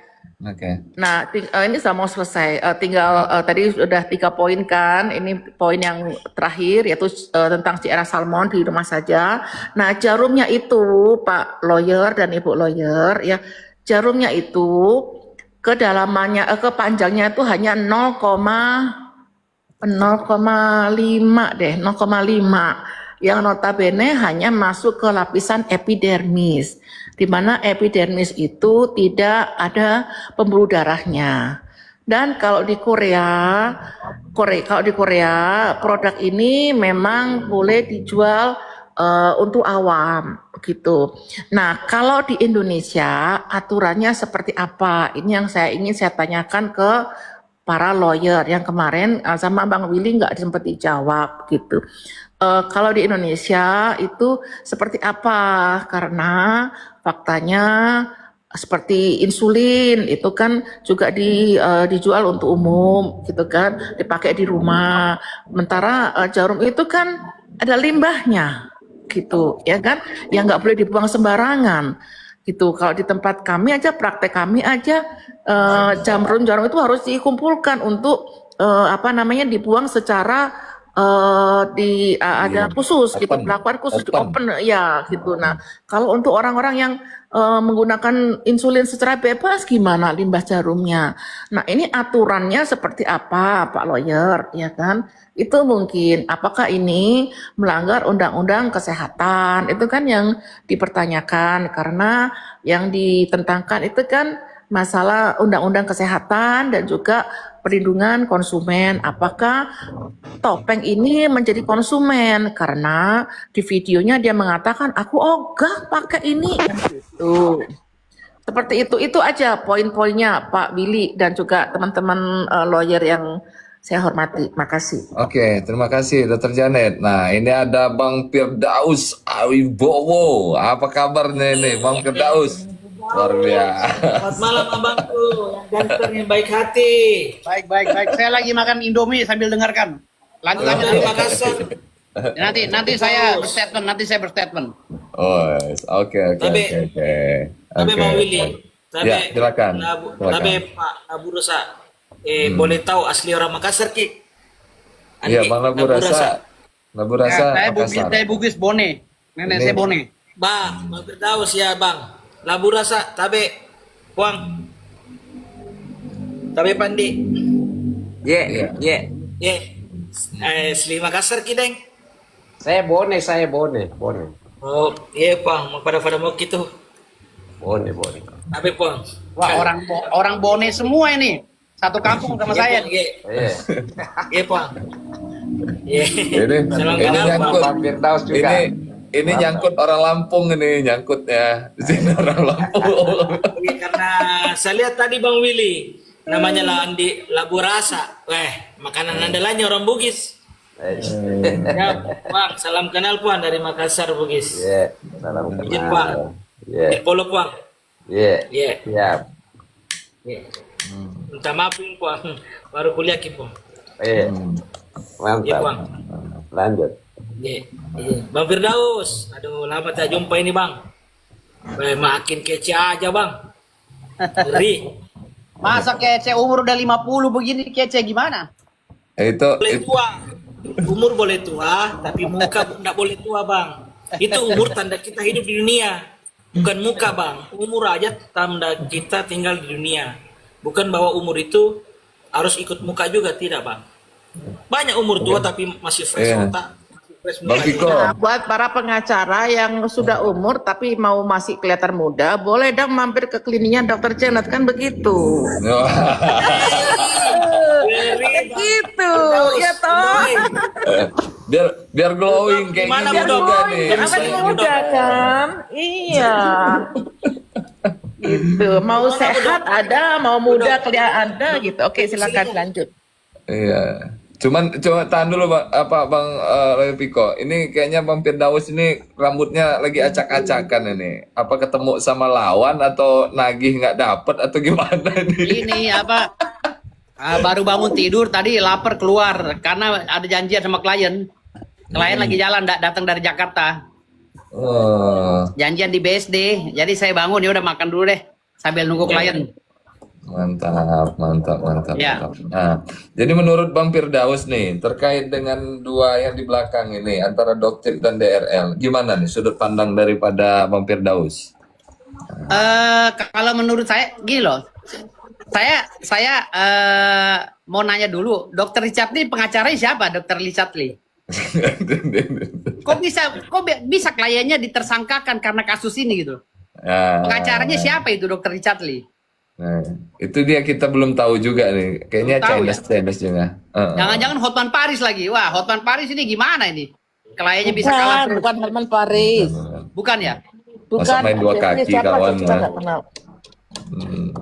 Oke. Nah, ini sudah mau selesai. Tinggal tadi sudah 3 poin kan. Ini poin yang terakhir yaitu tentang DNA salmon di rumah saja. Nah, jarumnya itu Pak lawyer dan Ibu lawyer ya, jarumnya itu kedalamannya kepanjangnya itu hanya 0,5 deh, 0,5 yang notabene hanya masuk ke lapisan epidermis, di mana epidermis itu tidak ada pembuluh darahnya. Dan kalau di Korea produk ini memang boleh dijual untuk awam begitu. Nah, kalau di Indonesia aturannya seperti apa? Ini yang ingin saya tanyakan ke para lawyer yang kemarin sama Bang Willy nggak sempat dijawab gitu. Kalau di Indonesia itu seperti apa? Karena faktanya seperti insulin itu kan juga dijual untuk umum gitu kan, dipakai di rumah. Sementara jarum itu kan ada limbahnya gitu ya kan, yang nggak boleh dibuang sembarangan gitu. Kalau di tempat kami aja, praktek kami aja, jarum itu harus dikumpulkan untuk dibuang secara ada khusus gitu, Open. perlakuan khusus di Open. open ya gitu. Nah, kalau untuk orang-orang yang menggunakan insulin secara bebas gimana limbah jarumnya? Nah, ini aturannya seperti apa, Pak lawyer, ya kan? Itu mungkin apakah ini melanggar undang-undang kesehatan? Itu kan yang dipertanyakan, karena yang ditentangkan itu kan masalah undang-undang kesehatan dan juga perlindungan konsumen. Apakah Topeng ini menjadi konsumen? Karena di videonya dia mengatakan aku ogah pakai ini. Gitu. Seperti itu aja poin-poinnya Pak Willy dan juga teman-teman lawyer yang saya hormati. Makasih. Oke, terima kasih Dokter Janet. Nah, ini ada Bang Firdaus Awibowo. Apa kabarnya ini Bang Firdaus? Luar biasa. Selamat malam abangku, yang ganteng, yang baik hati. Baik. Saya lagi makan Indomie sambil dengarkan. Lanjut. Dari Makassar. Nanti saya berstatement. Oh, oke. Tapi Oke. Bang Willy, Ya, silakan. tapi Pak Abu Rosa, boleh tahu asli orang Makassar ki? Iya, Bang Abu Rasa. Labu Ya, Rasa saya Makassar. Bugis Bone. Nenek Ini- saya Bone. Bang Firdaus ya bang. Labu rasa tabe puang. Tabe pandi. Iya. Ye. Asli Makassar kideng. Saya Bone. Oh, iya puang. Pada mau gitu. Bone. Tabe puang. Wah, orang Bone semua ini. Satu kampung sama saya. Iya. Iya. Iya puang. Iya. Ini Salam ini kenal, nyangkut. Bang Firdaus juga. Ini nyangkut orang Lampung ini nyangkutnya. Di sini orang Lampung. Iya, karena saya lihat tadi Bang Willy namanya Landi Labu Rasa. Makanan andalannya orang Bugis. Ya, Bang, salam kenal Puan dari Makassar Bugis. Iya, salam Iya, Pak. kenal. Iya, Di Polo Puan. iya, Iya. siap. Iya. Minta maaf Puan. Baru kuliah Ki Puan. Iya, Iya, Bang. mantap. Lanjut. Iya. Iya. Bang Firdaus. Aduh, lama tak jumpa ini Bang. Makin kece aja Bang. Ngeri. Masa kece umur udah 50 begini kece gimana? Boleh tua. Umur boleh tua, tapi muka tidak boleh tua Bang. Itu umur tanda kita hidup di dunia. Bukan muka Bang. Umur aja tanda kita tinggal di dunia. Bukan bahwa umur itu harus ikut muka juga, tidak Bang. Banyak umur tua tapi masih fresh Iya. otak. Masih fresh Bang muka Piko. juga. Nah, buat para pengacara yang sudah umur tapi mau masih kelihatan muda, boleh dong mampir ke kliniknya Dokter Janet kan begitu. Gitu, ya toh. biar glowing kayak Gimana gini muda, juga Bang? nih. Biar Apa saya yang muda kan? Iya. Gitu. Mau sehat ada, mau muda kelihatan ada gitu. Oke, silakan lanjut. Iya. Cuman tahan dulu Bang, Bang Roy Piko. Ini kayaknya Bang Firdaus ini rambutnya lagi acak-acakan ini. Apa ketemu sama lawan atau nagih nggak dapet atau gimana ini? Ini apa? Baru bangun tidur tadi lapar keluar karena ada janjian sama klien. Klien lagi jalan datang dari Jakarta. Oh, Janjian di BSD. Jadi saya bangun ya udah makan dulu deh sambil nunggu klien. mantap. Ya. Mantap. Nah, jadi menurut Bang Firdaus nih terkait dengan dua yang di belakang ini antara Doktip dan DRL, gimana nih sudut pandang daripada Bang Firdaus? Kalau menurut saya gini loh. Saya mau nanya dulu, Dokter Richard Lee pengacaranya siapa? Dokter Richard Lee. Kok bisa kliennya ditersangkakan karena kasus ini gitu? Nah, Pengacaranya siapa itu Dokter Richard Lee? nah, itu dia kita belum tahu juga nih. Kayaknya Belum tahu ya? Chinese juga. Jangan-jangan Hotman Paris lagi. Wah, Hotman Paris ini gimana ini? Kliennya bisa kalah terus. Bukan Herman Paris. Bukan ya? Masa main dua Ini kaki, siapa kawan, tuh? Kita lah. nggak kenal.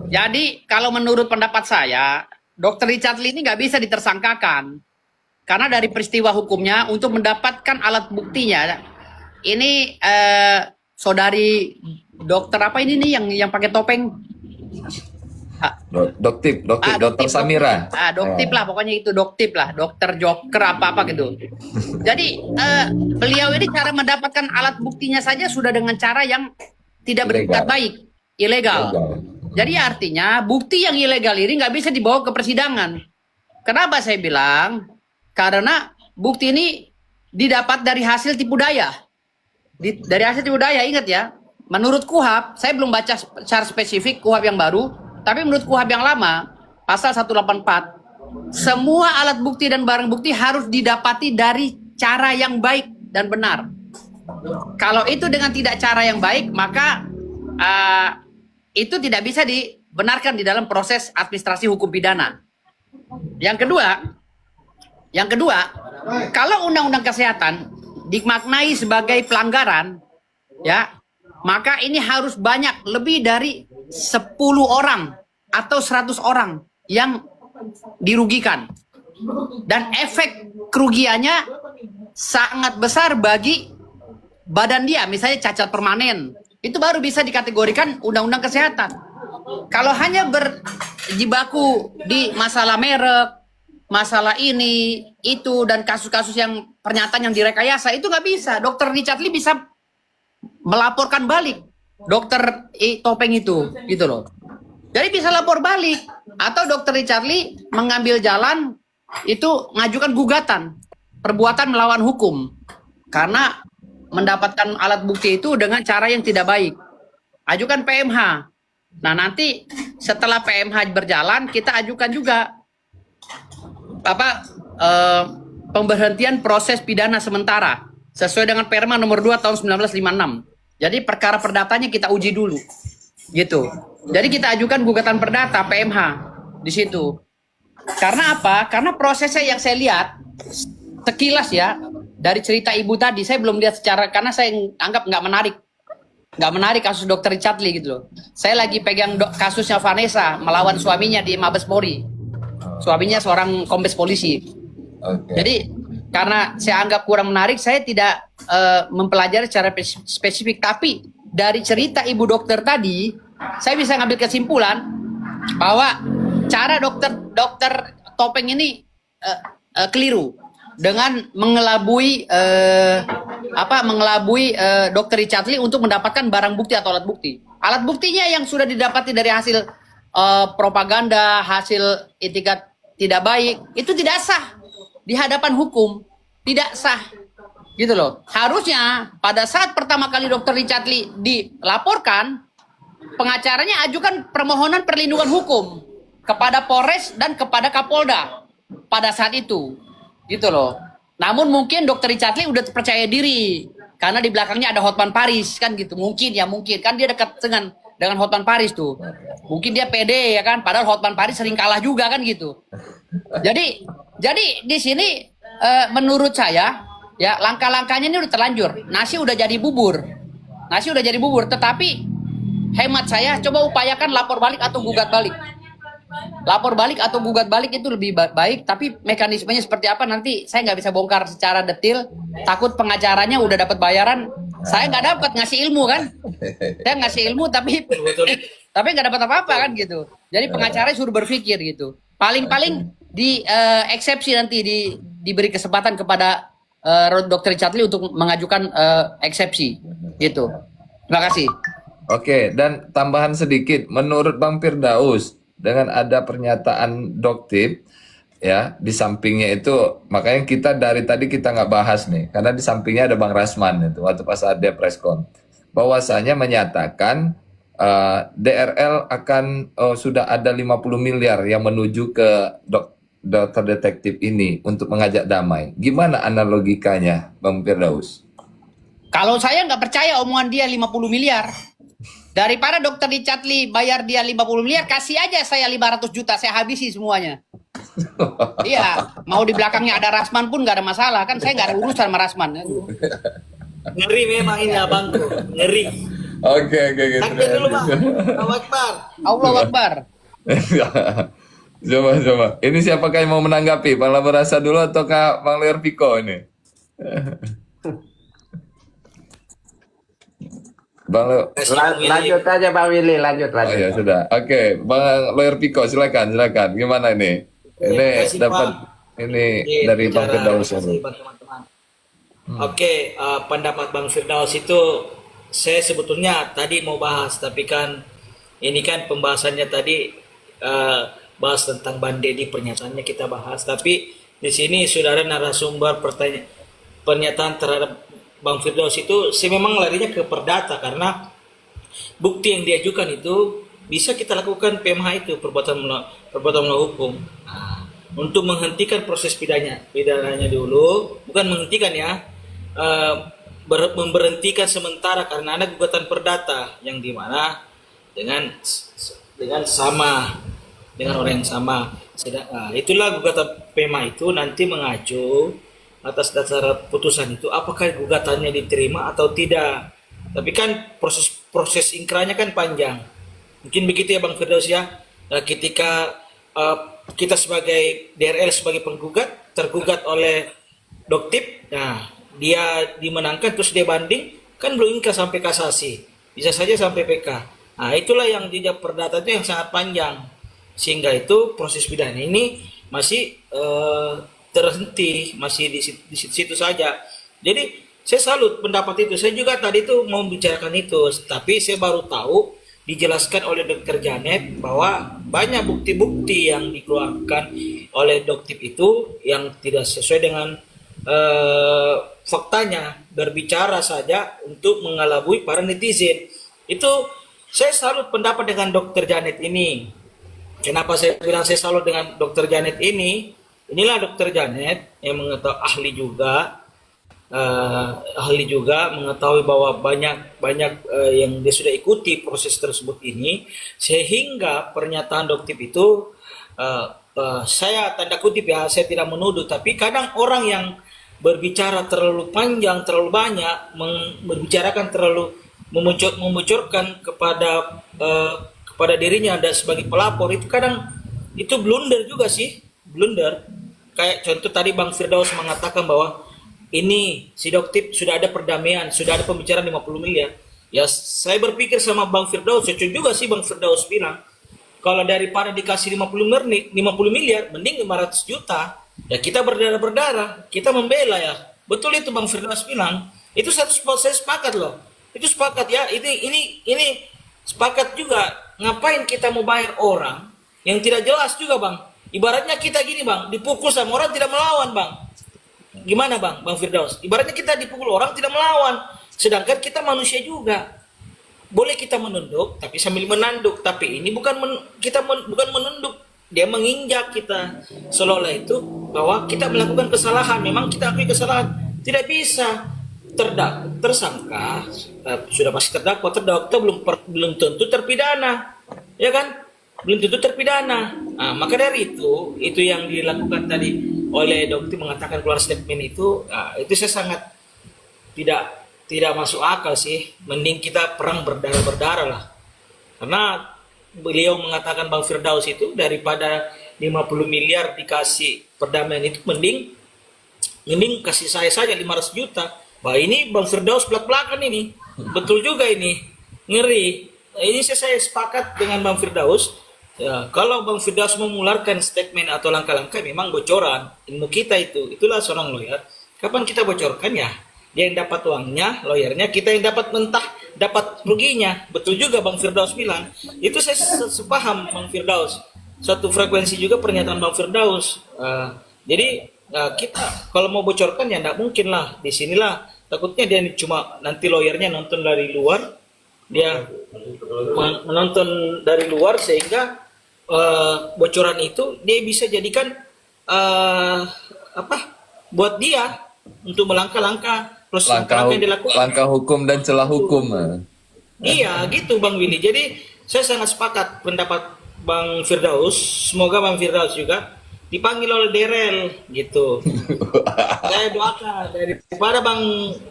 Jadi kalau menurut pendapat saya, Dokter Richard Lee ini nggak bisa ditersangkakan karena dari peristiwa hukumnya untuk mendapatkan alat buktinya. Ini saudari dokter apa ini nih yang pakai topeng? Doktip, Dokter Samira. Doktip lah pokoknya itu Doktip lah, Dokter Joker apa gitu. Jadi beliau ini cara mendapatkan alat buktinya saja sudah dengan cara yang tidak bertingkat baik, ilegal. Jadi artinya bukti yang ilegal ini nggak bisa dibawa ke persidangan. Kenapa saya bilang? Karena bukti ini didapat dari hasil tipu daya. Dari hasil tipu daya, ingat ya. Menurut KUHP, saya belum baca secara spesifik KUHP yang baru, tapi menurut KUHP yang lama, pasal 184, semua alat bukti dan barang bukti harus didapati dari cara yang baik dan benar. Kalau itu dengan tidak cara yang baik, maka itu tidak bisa dibenarkan di dalam proses administrasi hukum pidana. Yang kedua, kalau undang-undang kesehatan dimaknai sebagai pelanggaran, ya, maka ini harus banyak lebih dari 10 orang atau 100 orang yang dirugikan. Dan efek kerugiannya sangat besar bagi badan dia, misalnya cacat permanen. Itu baru bisa dikategorikan undang-undang kesehatan. Kalau hanya berjibaku di masalah merek, masalah ini, itu, dan kasus-kasus yang pernyataan yang direkayasa, itu nggak bisa. Dokter Richard Lee bisa melaporkan balik dokter topeng itu, gitu loh. Jadi bisa lapor balik. Atau dokter Richard Lee mengambil jalan itu ngajukan gugatan perbuatan melawan hukum karena mendapatkan alat bukti itu dengan cara yang tidak baik. Ajukan PMH. Nah, nanti setelah PMH berjalan kita ajukan juga pemberhentian proses pidana sementara sesuai dengan Perma nomor 2 tahun 1956. Jadi perkara perdatanya kita uji dulu. Gitu. Jadi kita ajukan gugatan perdata PMH di situ. Karena apa? Karena prosesnya yang saya lihat sekilas ya dari cerita ibu tadi, saya belum lihat secara, karena saya anggap nggak menarik kasus Dr. Richard Lee gitu loh. Saya lagi pegang kasusnya Vanessa melawan suaminya di Mabes Polri. Suaminya seorang kombes polisi. Jadi karena saya anggap kurang menarik, saya tidak mempelajari secara spesifik. Tapi dari cerita ibu dokter tadi, saya bisa ngambil kesimpulan bahwa cara dokter Topeng ini keliru dengan mengelabui dokter Richard Lee untuk mendapatkan barang bukti atau alat bukti. Alat buktinya yang sudah didapati dari hasil propaganda, hasil etikat tidak baik, itu tidak sah di hadapan hukum, tidak sah. Gitu loh. Harusnya pada saat pertama kali dokter Richard Lee dilaporkan, pengacaranya ajukan permohonan perlindungan hukum kepada Polres dan kepada Kapolda pada saat itu. Gitu loh. Namun mungkin dokter Richard Lee udah percaya diri karena di belakangnya ada Hotman Paris kan gitu. Mungkin kan dia dekat dengan Hotman Paris tuh. Mungkin dia pede ya kan, padahal Hotman Paris sering kalah juga kan gitu. Jadi di sini menurut saya ya langkah-langkahnya ini udah terlanjur. Nasi udah jadi bubur, tetapi hemat saya coba upayakan lapor balik atau gugat balik. Lapor balik atau gugat balik itu lebih baik, tapi mekanismenya seperti apa nanti saya nggak bisa bongkar secara detail. Takut pengacaranya udah dapat bayaran, saya nggak dapat ngasih ilmu kan. Saya ngasih ilmu tapi nggak dapat apa-apa kan gitu. Jadi pengacaranya suruh berpikir gitu. Paling-paling di eksepsi nanti diberi kesempatan kepada Dr. Richard Lee untuk mengajukan eksepsi gitu. Terima kasih. Oke, dan tambahan sedikit, menurut Bang Firdaus, dengan ada pernyataan Doktip, ya di sampingnya itu, makanya kita dari tadi kita nggak bahas nih, karena di sampingnya ada Bang Rasman itu waktu pas ada preskon, bahwasanya menyatakan DRL akan sudah ada 50 miliar yang menuju ke dokter detektif ini untuk mengajak damai. Gimana analogikanya, Bang Firdaus? Kalau saya nggak percaya omongan dia 50 miliar. Daripada dokter Richard Lee bayar dia 50 miliar, kasih aja saya 500 juta, saya habisi semuanya. Iya, mau di belakangnya ada Rasman pun nggak ada masalah, kan saya nggak ada urusan sama Rasman. Ngeri memang ini abangku, ngeri. Oke. Takbir dulu bang, Allahu Akbar. Allahu Akbar. Coba. Ini siapakah yang mau menanggapi? Bang Laborasa dulu ataukah Bang Lawyer Piko ini? Lanjut aja Pak Willy, lanjut. Oh ya sudah. Oke, Bang Lawyer Piko silakan. Gimana ini? Ini kasih, dapat Pak. ini Oke, dari Bang bicara, Firdaus terima kasih, ini. teman-teman. Oke, pendapat Bang Firdaus itu saya sebetulnya tadi mau bahas, tapi kan ini kan pembahasannya tadi bahas tentang Bang Deddy, pernyataannya kita bahas, tapi di sini sudah ada narasumber pernyataan terhadap Bang Firdaus itu, saya memang larinya ke perdata karena bukti yang diajukan itu bisa kita lakukan PMH itu perbuatan melawan hukum. Nah, untuk menghentikan proses pidananya dulu, bukan menghentikan ya, memberhentikan sementara karena ada gugatan perdata yang dimana dengan orang yang sama. Nah, itulah gugatan PMH itu nanti mengacu atas dasar putusan itu apakah gugatannya diterima atau tidak. Tapi kan proses ingkrahnya kan panjang. Mungkin begitu ya Bang Firdaus ya. Nah, ketika kita sebagai DRL sebagai penggugat tergugat oleh Doktip, nah dia dimenangkan terus dia banding, kan belum ingkrah sampai kasasi, bisa saja sampai PK. Nah itulah yang dijawab perdata itu yang sangat panjang, sehingga itu proses pidana ini masih terhenti, masih di situ saja. Jadi saya salut pendapat itu. Saya juga tadi itu mau bicarakan itu, tapi saya baru tahu dijelaskan oleh Dr. Janet bahwa banyak bukti-bukti yang dikeluarkan oleh Doktip itu yang tidak sesuai dengan faktanya, berbicara saja untuk mengelabui para netizen. Itu saya salut pendapat dengan Dokter Janet ini. Kenapa saya bilang saya salut dengan Dokter Janet ini? Inilah Dokter Janet yang ahli juga, mengetahui bahwa banyak yang dia sudah ikuti proses tersebut ini, sehingga pernyataan Doktip itu saya tanda kutip ya, saya tidak menuduh, tapi kadang orang yang berbicara terlalu panjang, terlalu banyak, membicarakan terlalu memuncurkan kepada dirinya dan sebagai pelapor, itu kadang itu blunder juga sih, blunder. Kayak contoh tadi Bang Firdaus mengatakan bahwa ini si Doktip sudah ada perdamaian, sudah ada pembicaraan 50 miliar. Ya saya berpikir sama Bang Firdaus, cocok juga sih Bang Firdaus bilang, kalau daripada dikasih 50 miliar, mending 500 juta. Ya kita berdarah-berdarah, kita membela ya. Betul itu Bang Firdaus bilang. Itu saya sepakat loh. Itu sepakat ya. Ini sepakat juga. Ngapain kita mau bayar orang yang tidak jelas juga Bang. Ibaratnya kita gini Bang, dipukul sama orang tidak melawan Bang. Gimana Bang Firdaus? Ibaratnya kita dipukul orang tidak melawan. Sedangkan kita manusia juga. Boleh kita menunduk, tapi sambil menanduk. Tapi ini bukan bukan menunduk. Dia menginjak kita, seolah-olah itu bahwa kita melakukan kesalahan. Memang kita akui kesalahan, tidak bisa tersangka sudah pasti terdakwa, belum tentu terpidana, ya kan, belum tentu terpidana. Nah, maka dari itu yang dilakukan tadi oleh Dokter mengatakan keluar statement itu saya sangat tidak masuk akal sih. Mending kita perang berdarah lah, karena beliau mengatakan Bang Firdaus itu daripada 50 miliar dikasih perdamaian itu mending kasih saya saja 500 juta. Wah ini Bang Firdaus belak-belakan ini. Betul juga ini. Ngeri. Ini saya sepakat dengan Bang Firdaus. Ya, kalau Bang Firdaus mengeluarkan statement atau langkah-langkah memang bocoran ilmu kita itu. Itulah seorang lawyer. Kapan kita bocorkan ya? Dia yang dapat uangnya, lawyernya, kita yang dapat ruginya. Betul juga Bang Firdaus bilang. Itu saya sepaham Bang Firdaus. Suatu frekuensi juga pernyataan Bang Firdaus. Jadi kita kalau mau bocorkan ya tidak mungkin lah. Di sinilah takutnya dia cuma nanti lawyernya nonton dari luar. Dia menonton dari luar sehingga bocoran itu dia bisa jadikan buat dia untuk melangkah-langkah proses yang dilakukan. Langkah hukum dan celah hukum. Iya, gitu Bang Willy. Jadi saya sangat sepakat pendapat Bang Firdaus. Semoga Bang Firdaus juga dipanggil oleh Derel gitu. Saya doakan daripada Bang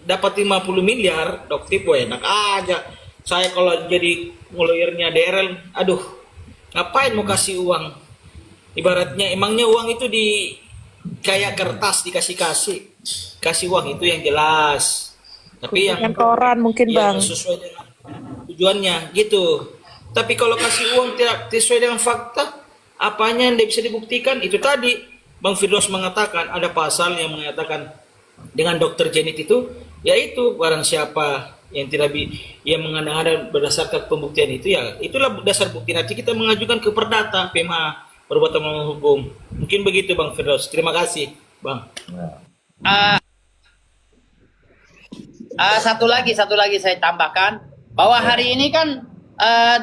dapat 50 miliar, Doktip enak aja. Saya kalau jadi lawyernya Derel, aduh, ngapain mau kasih uang? Ibaratnya emangnya uang itu di kayak kertas kasih uang itu yang jelas, tapi yang koran mungkin yang Bang sesuai dengan tujuannya gitu. Tapi kalau kasih uang tidak sesuai dengan fakta, apanya yang tidak bisa dibuktikan? Itu tadi Bang Firdaus mengatakan ada pasal yang mengatakan dengan Dokter Janet itu, yaitu barang siapa yang yang mengada-ngada berdasarkan pembuktian itu, ya itulah dasar bukti. Nanti kita mengajukan ke Perdata PMA perbuatan melawan hukum. Mungkin begitu Bang Firdaus. Terima kasih Bang. Satu lagi saya tambahkan bahwa hari ini kan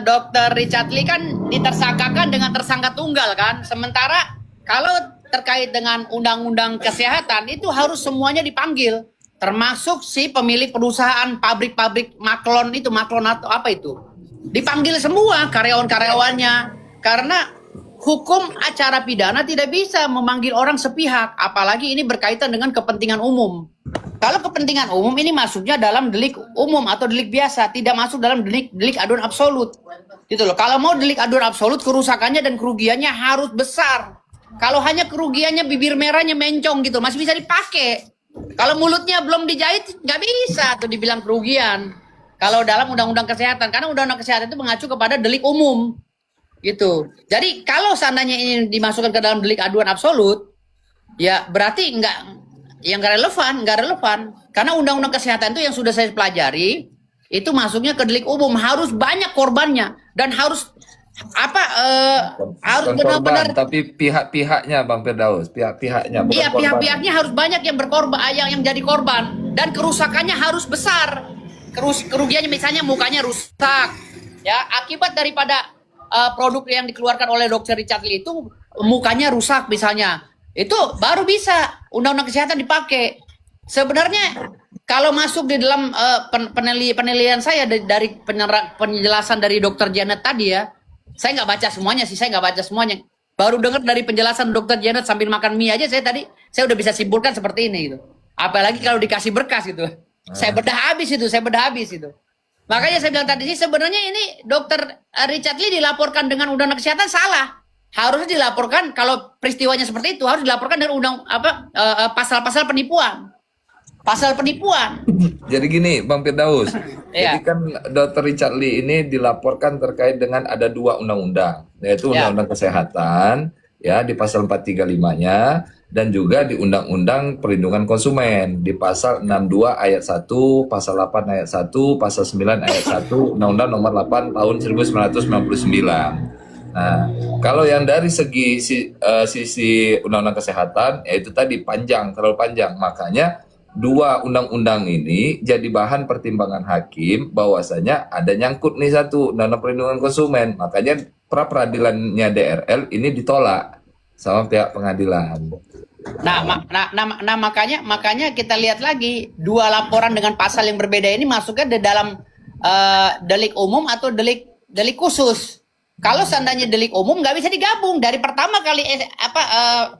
Dr. Richard Lee kan ditersangkakan dengan tersangka tunggal kan. Sementara kalau terkait dengan undang-undang kesehatan itu harus semuanya dipanggil, termasuk si pemilik perusahaan pabrik maklon atau apa itu. Dipanggil semua karyawan-karyawannya, karena hukum acara pidana tidak bisa memanggil orang sepihak, apalagi ini berkaitan dengan kepentingan umum. Kalau kepentingan umum ini masuknya dalam delik umum atau delik biasa, tidak masuk dalam delik aduan absolut. Gitu loh. Kalau mau delik aduan absolut, kerusakannya dan kerugiannya harus besar. Kalau hanya kerugiannya bibir merahnya mencong gitu, masih bisa dipakai. Kalau mulutnya belum dijahit, nggak bisa tuh dibilang kerugian. Kalau dalam undang-undang kesehatan, karena undang-undang kesehatan itu mengacu kepada delik umum. Gitu. Jadi kalau seandainya ini dimasukkan ke dalam delik aduan absolut, ya berarti nggak relevan. Karena undang-undang kesehatan itu yang sudah saya pelajari, itu masuknya ke delik umum, harus banyak korbannya dan harus harus Bukan korban, benar-benar. tapi pihak-pihaknya Bang Firdaus, pihak-pihaknya bukan Iya, korban. pihak-pihaknya harus banyak yang berkorban, yang jadi korban, dan kerusakannya harus besar. Kerugiannya misalnya mukanya rusak, ya akibat daripada produk yang dikeluarkan oleh Dr. Richard Lee itu mukanya rusak misalnya, itu baru bisa undang-undang kesehatan dipakai. Sebenarnya kalau masuk di dalam penilaian saya dari penjelasan dari Dr. Janet tadi ya, saya nggak baca semuanya sih, saya nggak baca semuanya. Baru dengar dari penjelasan Dr. Janet sambil makan mie aja saya udah bisa simpulkan seperti ini gitu. Apalagi kalau dikasih berkas gitu. Saya bedah habis itu. Makanya saya bilang tadi sih sebenarnya ini Dr. Richard Lee dilaporkan dengan undang-undang kesehatan salah. Harusnya dilaporkan kalau peristiwanya seperti itu harus dilaporkan dengan pasal-pasal penipuan. Pasal penipuan. Jadi gini, Bang Firdaus. Iya. Jadi kan Dr. Richard Lee ini dilaporkan terkait dengan ada 2 undang-undang, yaitu Ya. Undang-Undang Kesehatan, ya di pasal 435-nya, dan juga di Undang-Undang Perlindungan Konsumen di pasal 62 ayat 1, pasal 8 ayat 1, pasal 9 ayat 1, Undang-Undang Nomor 8 tahun 1999. Nah, kalau yang dari segi sisi Undang-Undang Kesehatan, yaitu tadi terlalu panjang, makanya 2 undang-undang ini jadi bahan pertimbangan hakim bahwasanya ada nyangkut nih satu Undang-Undang Perlindungan Konsumen, makanya pra peradilannya DRL ini ditolak sama pihak pengadilan. Makanya kita lihat lagi 2 laporan dengan pasal yang berbeda ini masuknya di dalam delik umum atau delik khusus. Kalau seandainya delik umum nggak bisa digabung dari pertama kali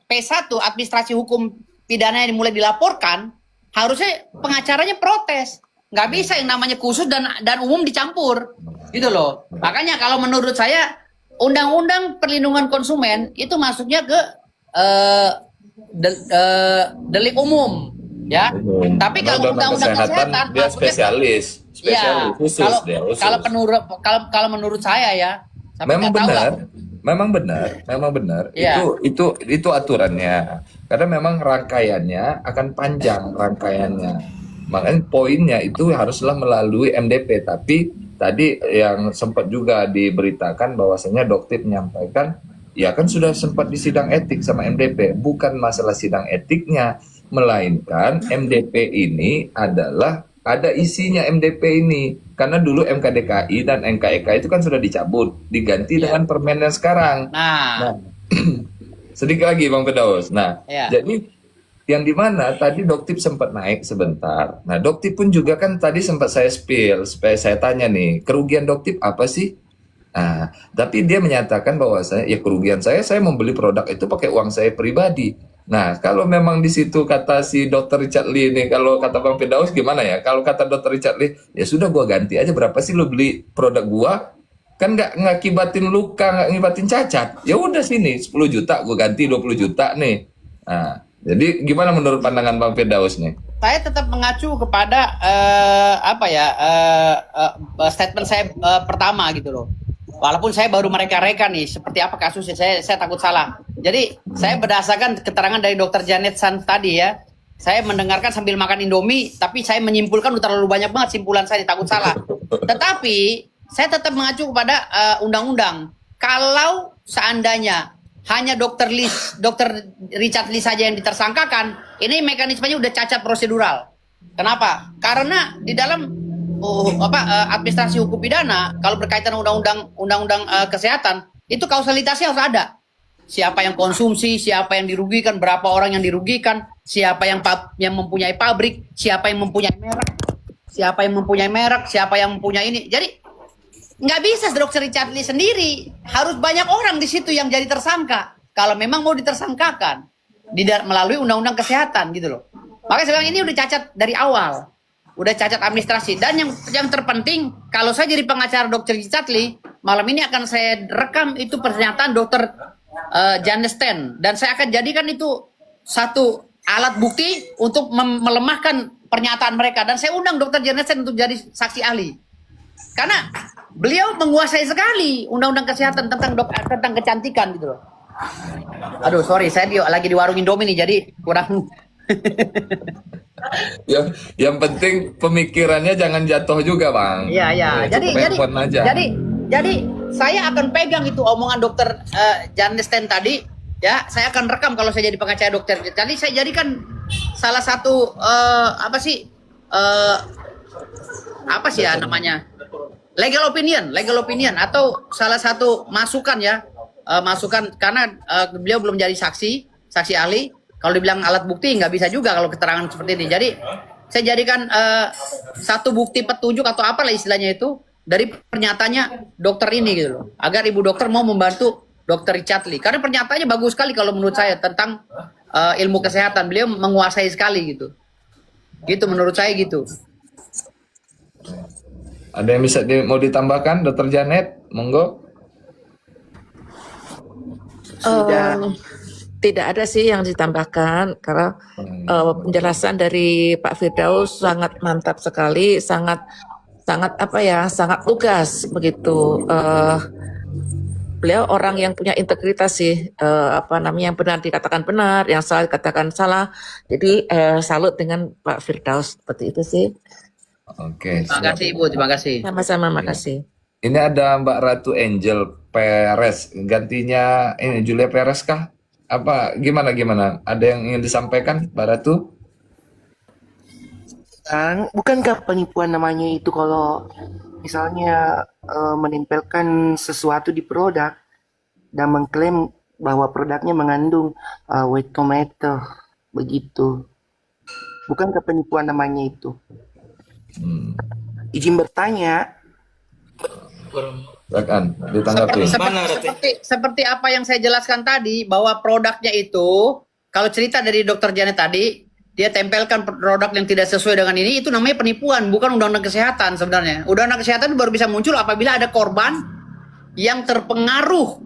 P1 administrasi hukum pidana yang dimulai dilaporkan, harusnya pengacaranya protes. Nggak bisa yang namanya khusus dan umum dicampur, gitu loh. Makanya kalau menurut saya Undang-Undang Perlindungan Konsumen itu masuknya ke delik umum, ya. Tapi kalau Undang-Undang Kesehatan dia masuknya spesialis ya, khusus dia khusus. kalau menurut saya ya, sampai Memang nggak tahu lah. memang benar. Iya. Itu aturannya. Karena memang rangkaiannya akan panjang rangkaiannya. Makanya poinnya itu haruslah melalui MDP. Tapi tadi yang sempat juga diberitakan bahwasanya Doktip menyampaikan, ya kan sudah sempat di sidang etik sama MDP. Bukan masalah sidang etiknya, melainkan MDP ini adalah ada isinya MDP ini. Karena dulu MKDKI dan NKEK itu kan sudah dicabut, diganti dengan permen yang sekarang. Nah, Sedikit lagi Bang Firdaus. Nah, ya. jadi yang dimana tadi Doktip sempat naik sebentar. Nah, Doktip pun juga kan tadi sempat saya spill, supaya saya tanya nih, kerugian Doktip apa sih? Nah, tapi dia menyatakan bahwa kerugian saya membeli produk itu pakai uang saya pribadi. Nah, kalau memang di situ kata si Dr. Richard Lee ini, kalau kata Bang Firdaus gimana ya? Kalau kata Dr. Richard Lee, ya sudah gua ganti aja, berapa sih lu beli produk gua? Kan nggak ngakibatin luka, nggak ngakibatin cacat. Ya udah sini 10 juta gua ganti 20 juta nih. Nah, jadi gimana menurut pandangan Bang Firdaus nih? Saya tetap mengacu kepada statement saya pertama gitu loh. Walaupun saya baru mereka-reka nih seperti apa kasusnya, saya takut salah. Jadi saya berdasarkan keterangan dari Dr. Janet San tadi ya, saya mendengarkan sambil makan Indomie, tapi saya menyimpulkan udah terlalu banyak banget simpulan saya, takut salah. Tetapi saya tetap mengacu kepada undang-undang. Kalau seandainya hanya Dr. Richard Lee saja yang ditersangkakan, ini mekanismenya udah cacat prosedural. Kenapa? Karena di dalam administrasi hukum pidana, kalau berkaitan undang-undang kesehatan, itu kausalitasnya harus ada. Siapa yang konsumsi, siapa yang dirugikan, berapa orang yang dirugikan, siapa yang mempunyai pabrik, siapa yang mempunyai merek, siapa yang mempunyai ini. Jadi nggak bisa Dr. Richard Lee sendiri, harus banyak orang di situ yang jadi tersangka. Kalau memang mau ditersangkakan melalui undang-undang kesehatan gitu loh. Makanya sekarang ini udah cacat dari awal. Udah cacat administrasi. Dan yang terpenting, kalau saya jadi pengacara Dr. Richard Lee, malam ini akan saya rekam itu pernyataan Dr. Janet Stan, dan saya akan jadikan itu satu alat bukti untuk melemahkan pernyataan mereka, dan saya undang Dr. Janet Stan untuk jadi saksi ahli. Karena beliau menguasai sekali undang-undang kesehatan tentang kecantikan gitu loh. Aduh, sorry, saya lagi di warung Indomie nih, jadi kurang. Yang penting pemikirannya jangan jatuh juga, Bang. Iya. Cukup handphone aja. Jadi saya akan pegang itu omongan dokter Janesten tadi, ya, saya akan rekam kalau saya jadi pengacara dokter. Jadi saya jadikan salah satu apa sih ya namanya, legal opinion atau salah satu masukan ya, masukan karena beliau belum jadi saksi ahli. Kalau dibilang alat bukti nggak bisa juga kalau keterangan seperti ini. Jadi saya jadikan satu bukti petunjuk atau apalah istilahnya itu dari pernyataannya dokter ini gitu loh, agar ibu dokter mau membantu dokter Richard Lee, karena pernyataannya bagus sekali kalau menurut saya tentang ilmu kesehatan. Beliau menguasai sekali gitu menurut saya gitu. Ada yang bisa mau ditambahkan, Dokter Janet? Monggo. Tidak ada sih yang ditambahkan karena penjelasan dari Pak Firdaus sangat mantap sekali, sangat sangat lugas begitu. Beliau orang yang punya integritas sih, yang benar dikatakan benar, yang salah dikatakan salah. Jadi salut dengan Pak Firdaus, seperti itu sih. Oke. Terima kasih Ibu, terima kasih. Sama-sama, makasih. Ini ada Mbak Ratu Angel Perez, gantinya ini Julia Perez kah? Apa gimana? Ada yang ingin disampaikan, Mbak Ratu? Bukankah penipuan namanya itu kalau misalnya menempelkan sesuatu di produk dan mengklaim bahwa produknya mengandung white tomato, begitu? Bukankah penipuan namanya itu? Izin bertanya. Silakan ditanggapi. Seperti apa yang saya jelaskan tadi, bahwa produknya itu, kalau cerita dari dokter Janet tadi, dia tempelkan produk yang tidak sesuai dengan ini, itu namanya penipuan, bukan undang-undang kesehatan sebenarnya. Undang-undang kesehatan baru bisa muncul apabila ada korban yang terpengaruh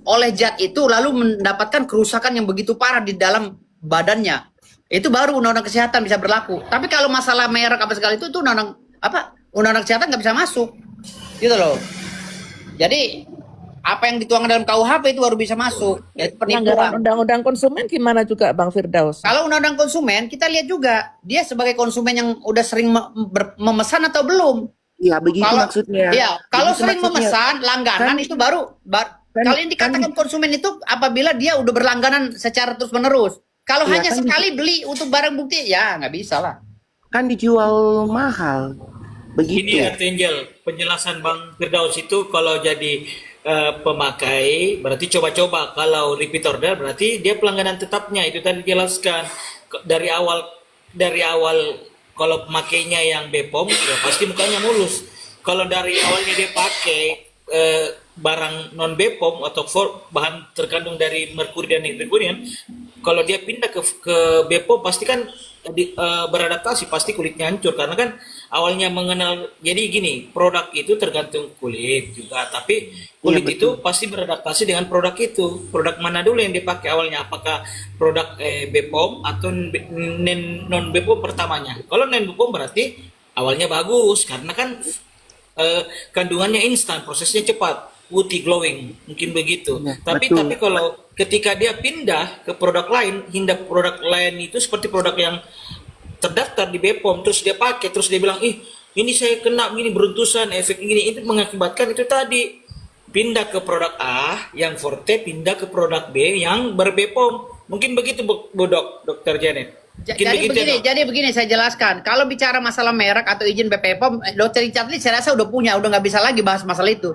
oleh zat itu, lalu mendapatkan kerusakan yang begitu parah di dalam badannya. Itu baru undang-undang kesehatan bisa berlaku. Tapi kalau masalah merek apa segala itu undang-undang kesehatan nggak bisa masuk, gitu loh. Jadi apa yang dituangkan dalam KUHP itu baru bisa masuk. Pelanggaran undang-undang konsumen gimana juga Bang Firdaus? Kalau undang-undang konsumen kita lihat juga dia sebagai konsumen yang udah sering memesan atau belum. Ya begitu maksudnya. Iya, kalau Begitu sering maksudnya. memesan langganan itu baru kalau yang dikatakan konsumen itu apabila dia udah berlangganan secara terus-menerus. Kalau Iya, hanya kan sekali beli untuk barang bukti ya nggak bisa lah. Kan dijual mahal. Begitu. Ini Angel, penjelasan Bang Firdaus itu kalau jadi pemakai berarti coba-coba, kalau repeat order berarti dia pelangganan tetapnya. Itu tadi dijelaskan dari awal kalau pemakainya yang BPOM ya pasti mukanya mulus. Kalau dari awalnya dia pakai barang non BPOM atau bahan terkandung dari merkuri dan nitrogen, kalau dia pindah ke BPOM pasti kan beradaptasi, pasti kulitnya hancur karena kan awalnya mengenal. Jadi gini, produk itu tergantung kulit juga, tapi kulit itu pasti beradaptasi dengan produk itu. Produk mana dulu yang dipakai awalnya, apakah produk BPOM atau non BPOM pertamanya? Kalau non BPOM berarti awalnya bagus karena kan kandungannya instan, prosesnya cepat, putih glowing, mungkin begitu. Tapi kalau ketika dia pindah ke produk lain, hindak produk lain itu seperti produk yang terdaftar di BPOM, terus dia pakai, terus dia bilang, ini saya kena gini beruntusan, efek gini, itu mengakibatkan itu tadi pindah ke produk A yang forte, pindah ke produk B yang ber-BPOM. Mungkin begitu, Dokter Janet. Jadi begini saya jelaskan. Kalau bicara masalah merek atau izin BPOM, Dokter Richard Lee saya rasa udah nggak bisa lagi bahas masalah itu.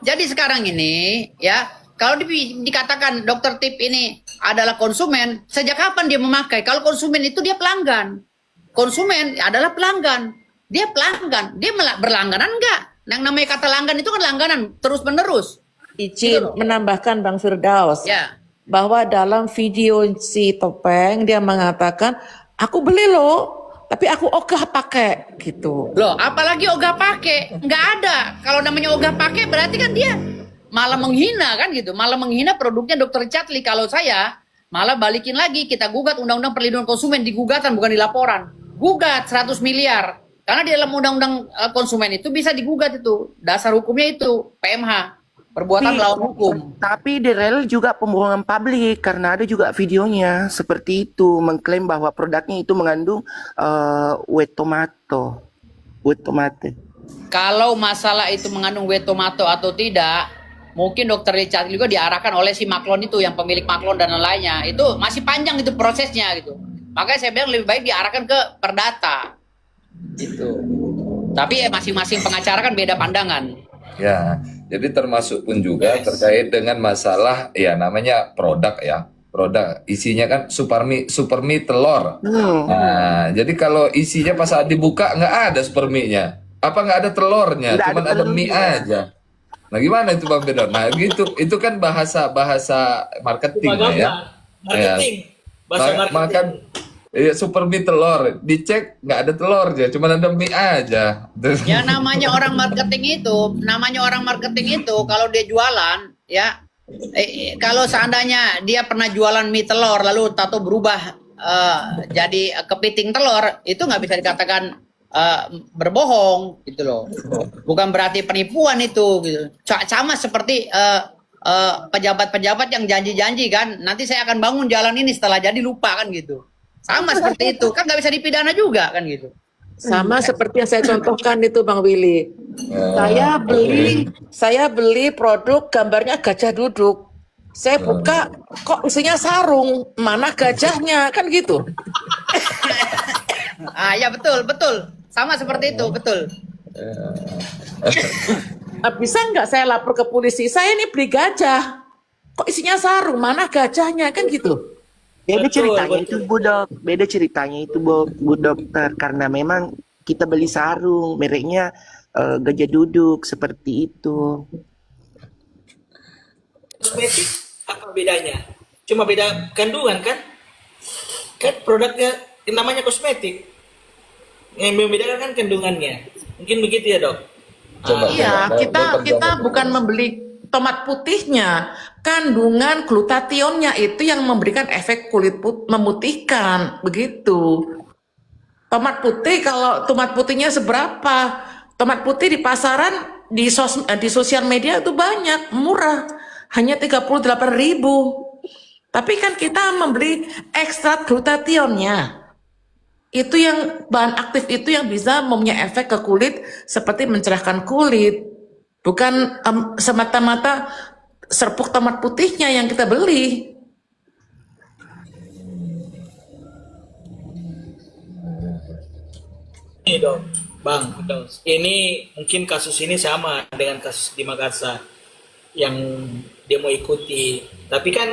Jadi sekarang ini ya, kalau dikatakan Dokter Tip ini adalah konsumen, sejak kapan dia memakai? Kalau konsumen itu dia pelanggan. Konsumen adalah pelanggan. Dia pelanggan. Dia berlangganan enggak? Yang namanya kata langgan itu kan langganan terus menerus. Izin menambahkan Bang Firdaus. Ya. Bahwa dalam video si Topeng dia mengatakan, aku beli loh, tapi aku ogah pakai gitu. Loh, apalagi ogah pakai? Nggak ada. Kalau namanya ogah pakai berarti kan dia malah menghina kan gitu. Malah menghina produknya Dokter Richard Lee. Kalau saya malah balikin lagi, kita gugat Undang-Undang Perlindungan Konsumen di gugatan bukan di laporan. Gugat 100 miliar. Karena di dalam Undang-Undang Konsumen itu bisa digugat itu. Dasar hukumnya itu PMH. Perbuatan melawan hukum. Tapi di rel juga pembohongan publik karena ada juga videonya seperti itu, mengklaim bahwa produknya itu mengandung white tomato. kalau masalah itu mengandung whey tomato atau tidak, mungkin dokter Richard juga diarahkan oleh si Maklon itu, yang pemilik Maklon dan lainnya. Itu masih panjang itu prosesnya gitu. Makanya saya bilang lebih baik diarahkan ke perdata. Gitu. Tapi masing-masing pengacara kan beda pandangan. Ya, jadi termasuk pun juga terkait dengan masalah ya namanya produk ya. Produk isinya kan supermi telur. Nah, jadi kalau isinya pas saat dibuka nggak ada superminya. Apa nggak ada telurnya? Nggak Cuman ada ada mie telurnya. aja. Nah, gimana itu Bang Bedor? Nah, gitu. Itu kan bahasa marketing Cuma ya. marketing, bahasa marketing. Makan iya, super mie telur, dicek nggak ada telurnya, cuma ada mie aja. Ya namanya orang marketing itu kalau dia jualan ya kalau seandainya dia pernah jualan mie telur lalu tato berubah jadi kepiting telur, itu nggak bisa dikatakan berbohong gitu loh. Bukan berarti penipuan itu gitu. Sama seperti pejabat-pejabat yang janji-janji kan, nanti saya akan bangun jalan ini, setelah jadi lupa kan gitu. Sama seperti itu kan, nggak bisa dipidana juga kan gitu. Sama seperti yang saya contohkan itu Bang Willy. Saya beli produk gambarnya gajah duduk. Saya buka kok isinya sarung, mana gajahnya kan gitu. Ya betul. Sama seperti itu, betul. Bisa nggak saya lapor ke polisi? Saya ini beli gajah, kok isinya sarung, mana gajahnya kan gitu. Beda Betul, ceritanya betul. itu Bu Dok. Beda ceritanya itu Bu Dokter, karena memang kita beli sarung mereknya gajah duduk seperti itu. Kosmetik apa bedanya? Cuma beda kandungan kan? Kan produknya namanya kosmetik. Yang membedakan kan kandungannya. Mungkin begitu ya, Dok? Iya, kita bukan membeli tomat putihnya, kandungan glutationnya itu yang memberikan efek kulit memutihkan, begitu. Tomat putih, kalau tomat putihnya seberapa? Tomat putih di pasaran, di sosial media itu banyak, murah, hanya 38.000. Tapi kan kita membeli ekstrak glutationnya. Itu yang bahan aktif itu yang bisa mempunyai efek ke kulit seperti mencerahkan kulit. Bukan semata-mata serpuk tomat putihnya yang kita beli. Ini dong, Bang. Ini mungkin kasus ini sama dengan kasus di Makassar yang dia mau ikuti. Tapi kan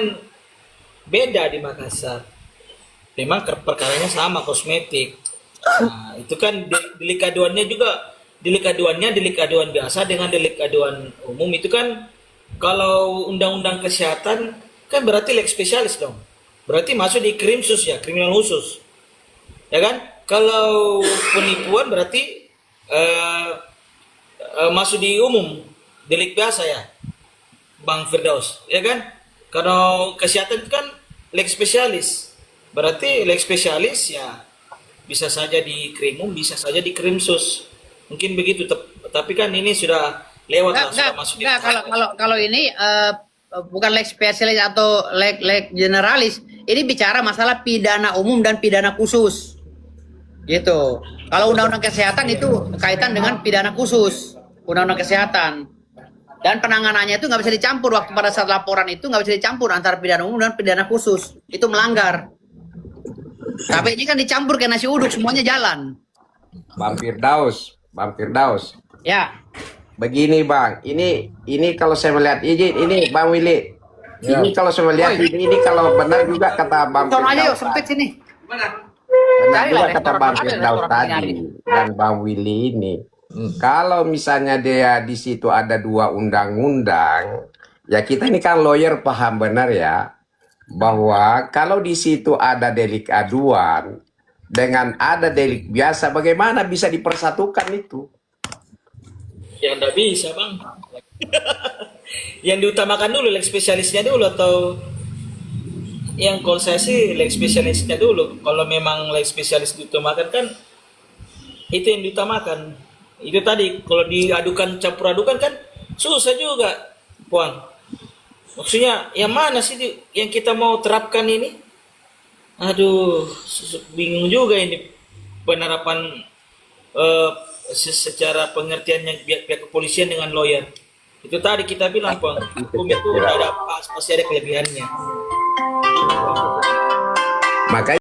beda di Makassar. Memang perkaranya sama, kosmetik. Nah, itu kan delik aduannya juga, delik aduan biasa dengan delik aduan umum itu kan, kalau undang-undang kesehatan kan berarti lex spesialis dong. Berarti masuk di krimsus ya, kriminal khusus. Ya kan? Kalau penipuan berarti masuk di umum, delik biasa ya, Bang Firdaus, ya kan? Kalau kesehatan itu kan lex spesialis, berarti lex spesialis ya bisa saja di krimum, bisa saja di krimsus, mungkin begitu. Tapi kan ini sudah lewat lah, sudah masuk di. Kalau ini bukan lex spesialis atau lex generalis, ini bicara masalah pidana umum dan pidana khusus. Gitu. Kalau undang-undang kesehatan itu kaitan dengan pidana khusus, undang-undang kesehatan. Dan penanganannya itu nggak bisa dicampur, waktu pada saat laporan itu nggak bisa dicampur antara pidana umum dan pidana khusus. Itu melanggar. Tapi ini kan dicampur kayak nasi uduk, semuanya jalan. Bang Firdaus. Ya. Begini Bang, ini kalau saya melihat ini Bang Willy. Ya. Ini kalau saya melihat ini kalau benar juga kata Bang Sono aja yuk, Firdaus. sempit sini. Benar Cari juga lah, kata restoran Bang ada Firdaus restoran tadi nyari. dan Bang Willy ini. Kalau misalnya dia di situ ada dua undang-undang, ya kita ini kan lawyer paham benar ya, bahwa kalau di situ ada delik aduan dengan ada delik biasa, bagaimana bisa dipersatukan itu? Ya enggak bisa, Bang. Yang diutamakan dulu lex spesialisnya dulu, atau yang kalau saya sih lex spesialisnya dulu. Kalau memang lex spesialis diutamakan kan itu yang diutamakan. Itu tadi kalau diadukan, campur adukan kan susah juga, Puan. Maksudnya yang mana sih yang kita mau terapkan ini? Aduh, bingung juga ini penerapan secara pengertiannya pihak kepolisian dengan lawyer. Itu tadi kita bilang, Bang, hukum itu ada pasti ada kelebihannya. Makanya